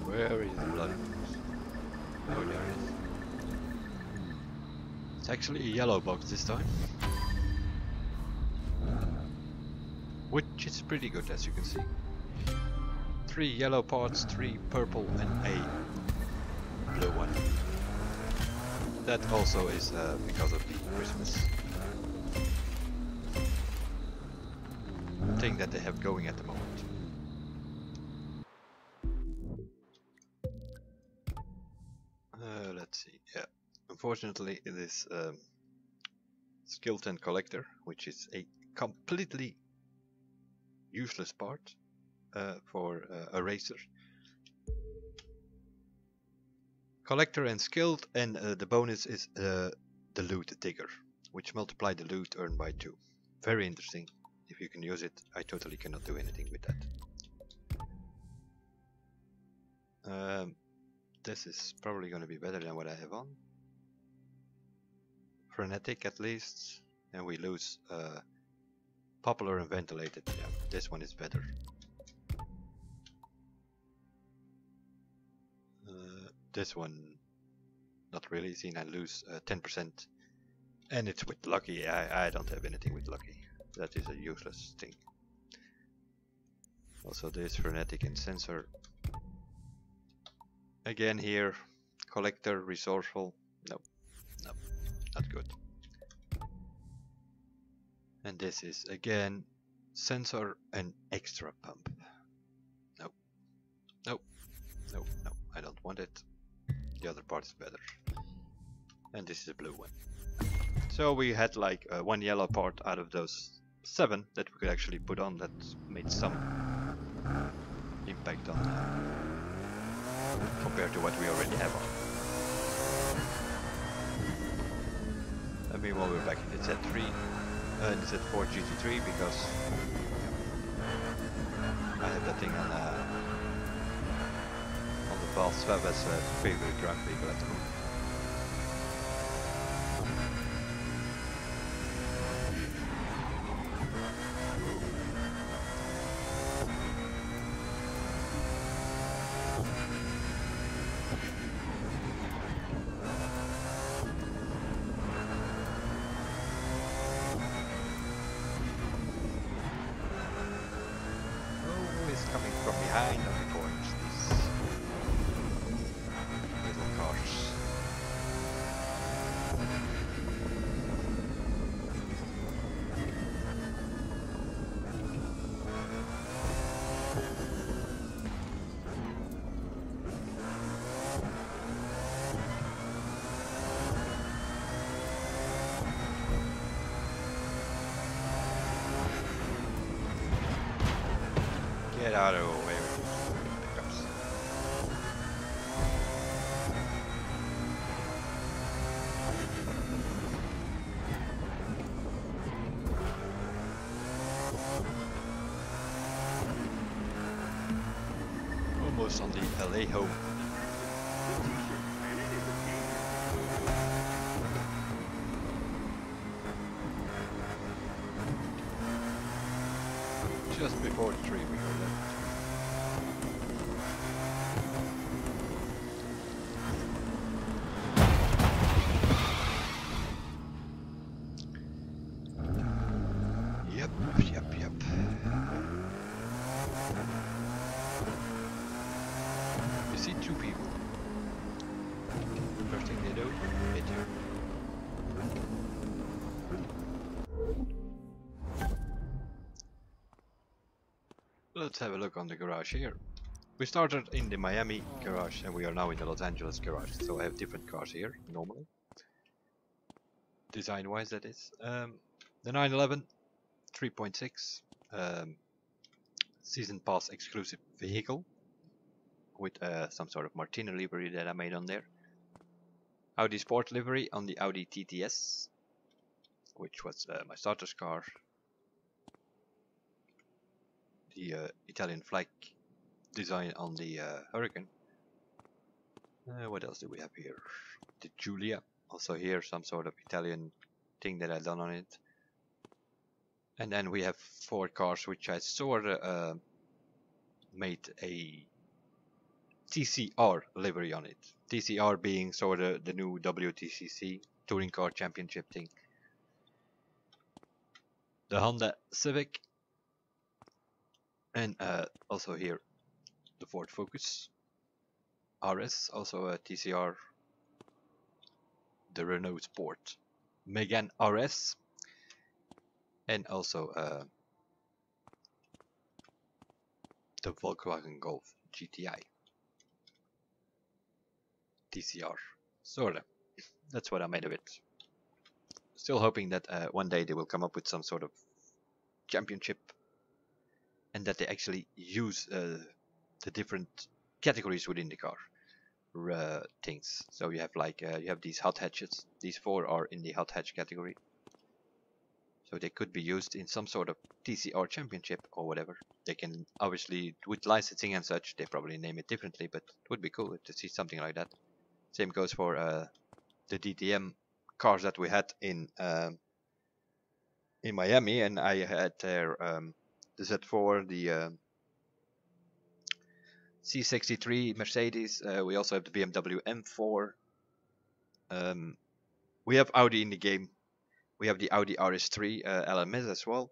Where is the bloody box? Oh, there it is. It's actually a yellow box this time. Which is pretty good, as you can see. 3 yellow parts, 3 purple and a blue one. That also is because of the Christmas thing that they have going at the moment. Let's see, yeah. Unfortunately, this skeleton collector, which is a completely useless part for a racer. Collector and skilled, and the bonus is the loot digger, which multiply the loot earned by 2. Very interesting. If you can use it, I totally cannot do anything with that. This is probably going to be better than what I have on. Frenetic at least, and we lose popular and ventilated. Yeah, this one is better. This one, not really, seen I lose 10%, and it's with lucky. I don't have anything with lucky. That is a useless thing. Also this frenetic and sensor. Again here, collector, resourceful. No, not good. And this is again sensor and extra pump. No, I don't want it. The other part is better. And this is a blue one. So we had like 1 yellow part out of those 7 that we could actually put on that made some impact on compared to what we already have on. And meanwhile we're back in the Z3, the Z4 GT3 because I have that thing on the Val Swab as a favorite drag vehicle at the moment. Coming from behind on the corners, these little cars. Get out of the way with these pickups. Almost on the LA home. Just before the tree we go left. Yep. You see 2 people. First thing they do, hit you. Let's have a look on the garage here. We started in the Miami garage and we are now in the Los Angeles garage, so I have different cars here, normally. Design wise that is. The 911 3.6 season pass exclusive vehicle with some sort of Martino livery that I made on there. Audi Sport livery on the Audi TTS, which was my starter's car. The Italian flag design on the Hurricane. What else do we have here? The Giulia, also here some sort of Italian thing that I done on it. And then we have 4 cars which I sort of made a TCR livery on it. TCR being sort of the new WTCC Touring Car Championship thing. The Honda Civic, and also here the Ford Focus RS, also a TCR. The Renault Sport Megane RS, and also the Volkswagen Golf GTI TCR, sorta. That's what I made of it. Still hoping that one day they will come up with some sort of championship, and that they actually use the different categories within the car things. So you have like you have these hot hatches. These 4 are in the hot hatch category. So they could be used in some sort of TCR championship or whatever. They can obviously, with licensing and such, they probably name it differently, but it would be cool to see something like that. Same goes for the DTM cars that we had in Miami, and I had there the Z4, the C63 Mercedes. We also have the BMW M4. We have Audi in the game. We have the Audi RS3 LMS as well.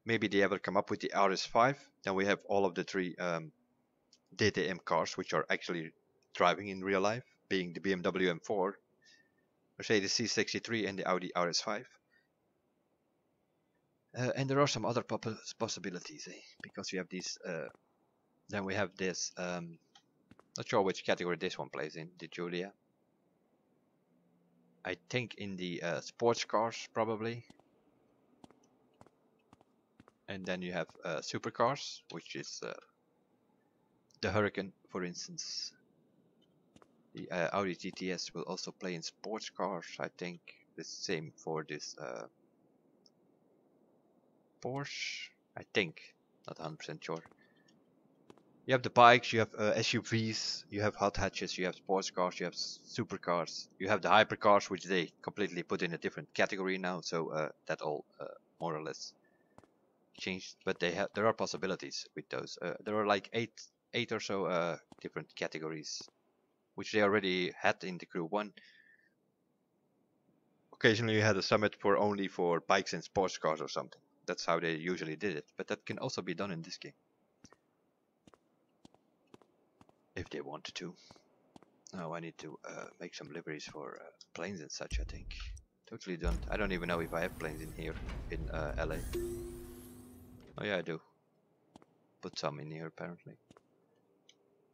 Maybe they ever come up with the RS5. Then we have all of the 3 DTM cars which are actually driving in real life, being the BMW M4, Mercedes C63 and the Audi RS5. And there are some other possibilities, because we have these, then we have this, not sure which category this one plays in, the Giulia. I think in the sports cars probably. And then you have supercars, which is the Hurricane, for instance. The Audi TTS will also play in sports cars, I think. The same for this Porsche, I think. Not 100% sure. You have the bikes, you have SUVs, you have hot hatches, you have sports cars, you have supercars, you have the hypercars, which they completely put in a different category now. So that all more or less changed. But there are possibilities with those. There are like eight or so different categories, which they already had in the Crew 1. Occasionally you had a summit only for bikes and sports cars or something. That's how they usually did it. But that can also be done in this game, if they wanted to. Now I need to make some liveries for planes and such, I think. Totally don't. I don't even know if I have planes in here in LA. Oh yeah, I do. Put some in here apparently.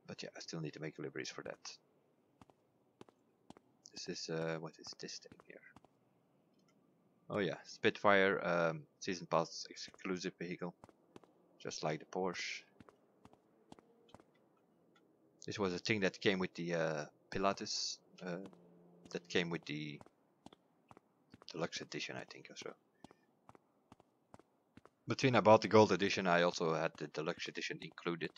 But yeah, I still need to make liveries for that. This is what is this thing here? Oh yeah, Spitfire season pass exclusive vehicle, just like the Porsche. This was a thing that came with the Pilatus, that came with the deluxe edition, I think, or so. But when I bought the gold edition, I also had the deluxe edition included.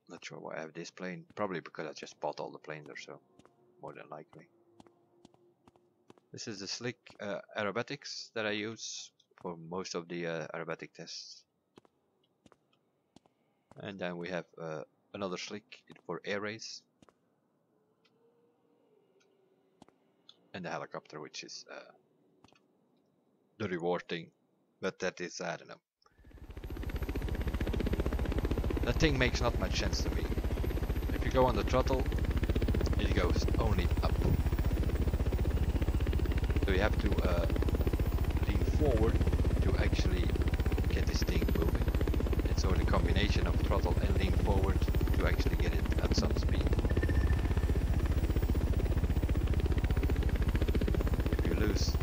Not sure why I have this plane. Probably because I just bought all the planes or so, more than likely. This is the slick aerobatics that I use for most of the aerobatic tests. And then we have another slick for air race. And the helicopter, which is the reward thing. But that is, I don't know. That thing makes not much sense to me. If you go on the throttle, it goes only up. So you have to lean forward to actually get this thing moving. So the combination of throttle and lean forward to actually get it at some speed. lose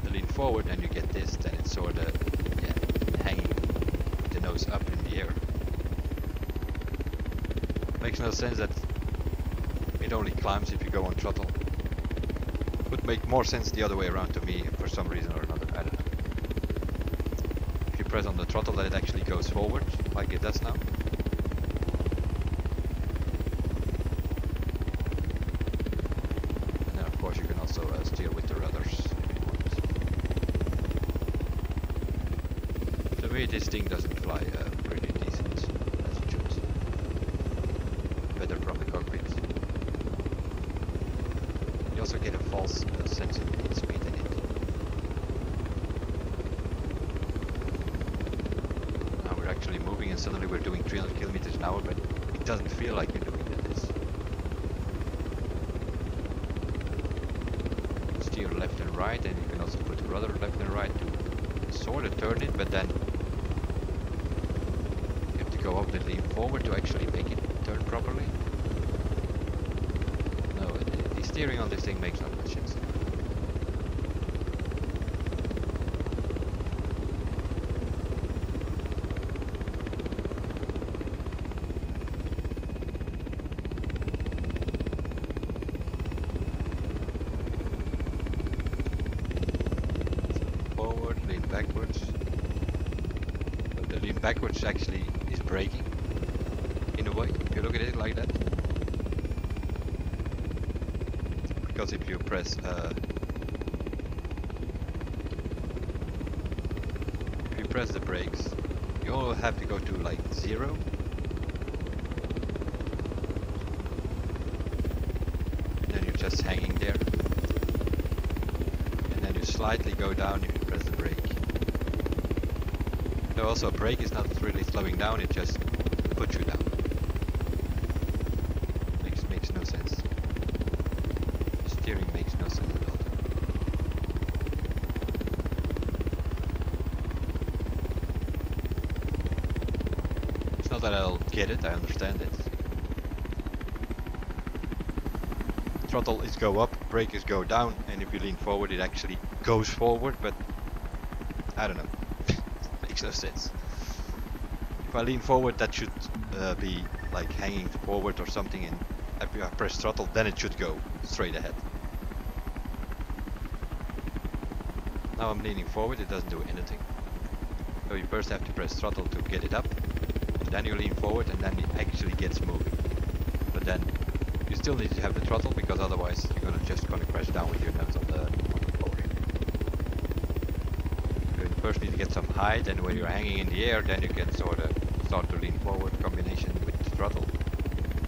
the lean forward and you get this, then it's sort of hanging with the nose up in the air. Makes no sense that it only climbs if you go on throttle. Would make more sense the other way around to me for some reason or another, I don't know. If you press on the throttle, that it actually goes forward, like it does now. And then of course you can also steer with the rudders if you want. To me this thing doesn't fly pretty decent as it should. Better from the cockpit. You also get a false sense of speed in it. Now we're actually moving and suddenly we're doing 300 kilometers an hour, but it doesn't feel like you're doing this. Steer left and right, and you can also put the rudder left and right to sort of turn it, but then you have to go up and lean forward to actually make it turn properly. No, the steering on this thing makes not much sense. Forward, lean backwards. So the lean backwards actually is braking in a way, if you look at it like that. Because if you press the brakes, you all have to go to like 0. And then you're just hanging there. And then you slightly go down if you press the brake. So also a brake is not really slowing down, it just puts you down. Makes no sense. Steering makes no sense at all. It's not that I'll get it, I understand it. Throttle is go up, brake is go down, and if you lean forward it actually goes forward, but I don't know. Makes no sense. If I lean forward that should be like hanging forward or something, and if I press throttle then it should go straight ahead. Now I'm leaning forward, it doesn't do anything. So you first have to press throttle to get it up, then you lean forward and then it actually gets moving. But then you still need to have the throttle because otherwise you're just gonna crash down with your nose on the floor. You first need to get some height, and when you're hanging in the air then you can sort of start to lean forward combination with the throttle.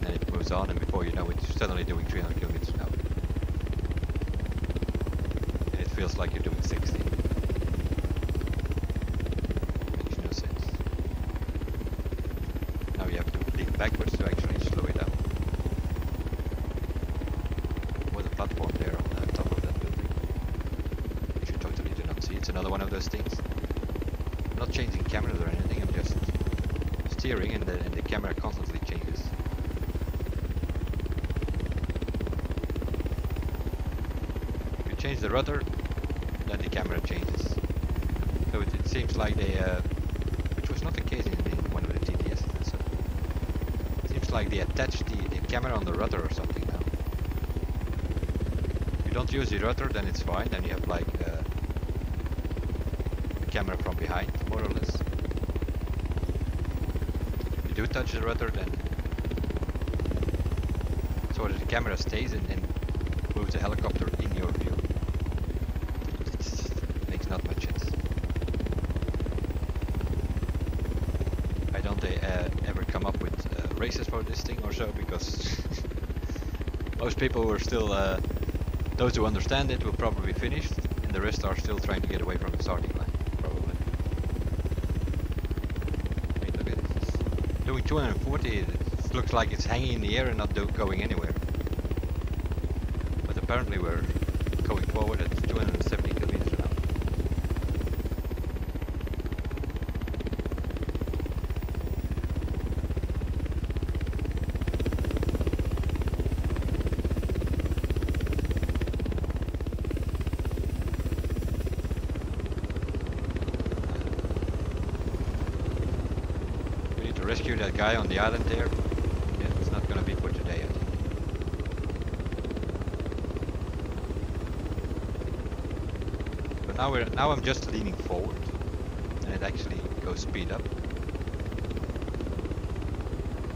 Then it moves on and before you know it you're suddenly doing 300 kilometers an hour. And it feels like you're doing 60. Makes no sense. Now you have to lean backwards to actually slow it down. With a platform there on the top of that building, which you totally do not see. It's another one of those things. I'm not changing cameras or anything, I'm just steering and the camera constantly changes. If you change the rudder, then the camera changes. So it seems like they, which was not the case in one of the TTS, so it seems like they attached the camera on the rudder or something now. If you don't use the rudder then it's fine, then you have like the camera from behind, more or less. If you do touch the rudder then sort of the camera stays and moves the helicopter in your view. It makes not much sense. I don't ever come up with races for this thing or so, because most people were still, those who understand it will probably be finished, and the rest are still trying to get away from the starting line, probably. I mean, look at this. Doing 240, it looks like it's hanging in the air and not going anywhere. But apparently we're going forward at 270 kilometers an hour. rescue that guy on the island there. Yeah, it's not gonna be for today, I think. But now I'm just leaning forward, and it actually goes speed up.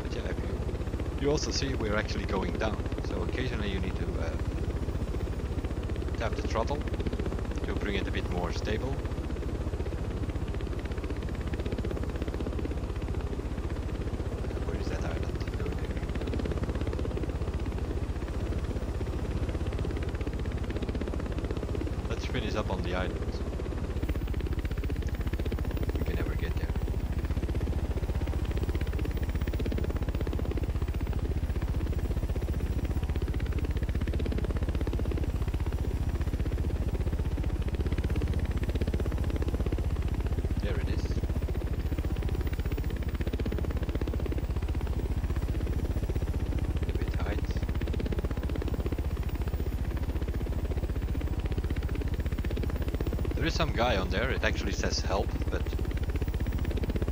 But yeah, you also see we're actually going down. So occasionally you need to tap the throttle to bring it a bit more stable. Where is that island? Over there. Let's finish up on the island. We can never get there. There it is. A bit height. There is some guy on there. It actually says help, but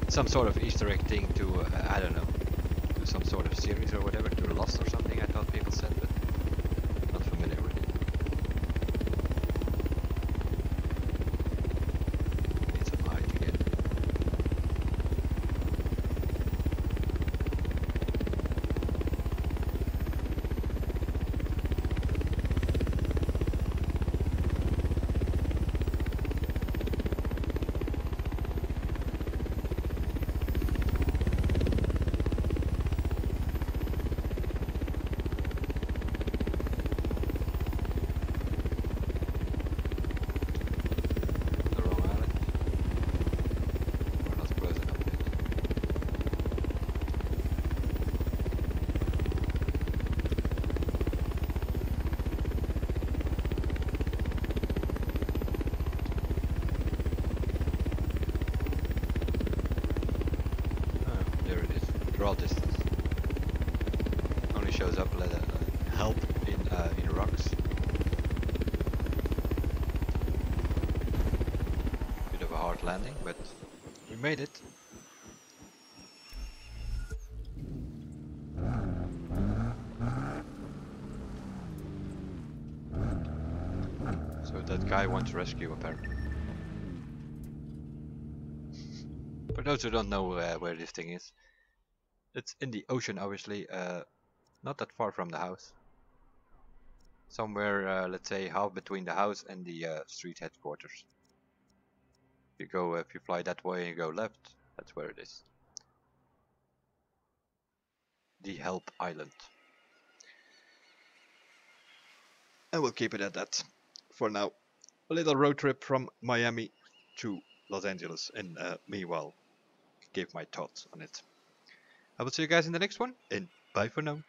some sort of Easter egg thing to I don't know, to some sort of series or whatever, to Lost or something. I thought people said, but not familiar with it. Need some height again. The wrong island. We're not close enough yet. Oh, there it is. Draw distance. Only shows up help in rocks. Bit of a hard landing, but we made it. So that guy wants rescue apparently. For those who don't know where this thing is, it's in the ocean, obviously, not that far from the house. Somewhere, let's say, half between the house and the street headquarters. If you fly that way and you go left, that's where it is. The Help Island. And we'll keep it at that for now. A little road trip from Miami to Los Angeles, and meanwhile, give my thoughts on it. I will see you guys in the next one, and bye for now.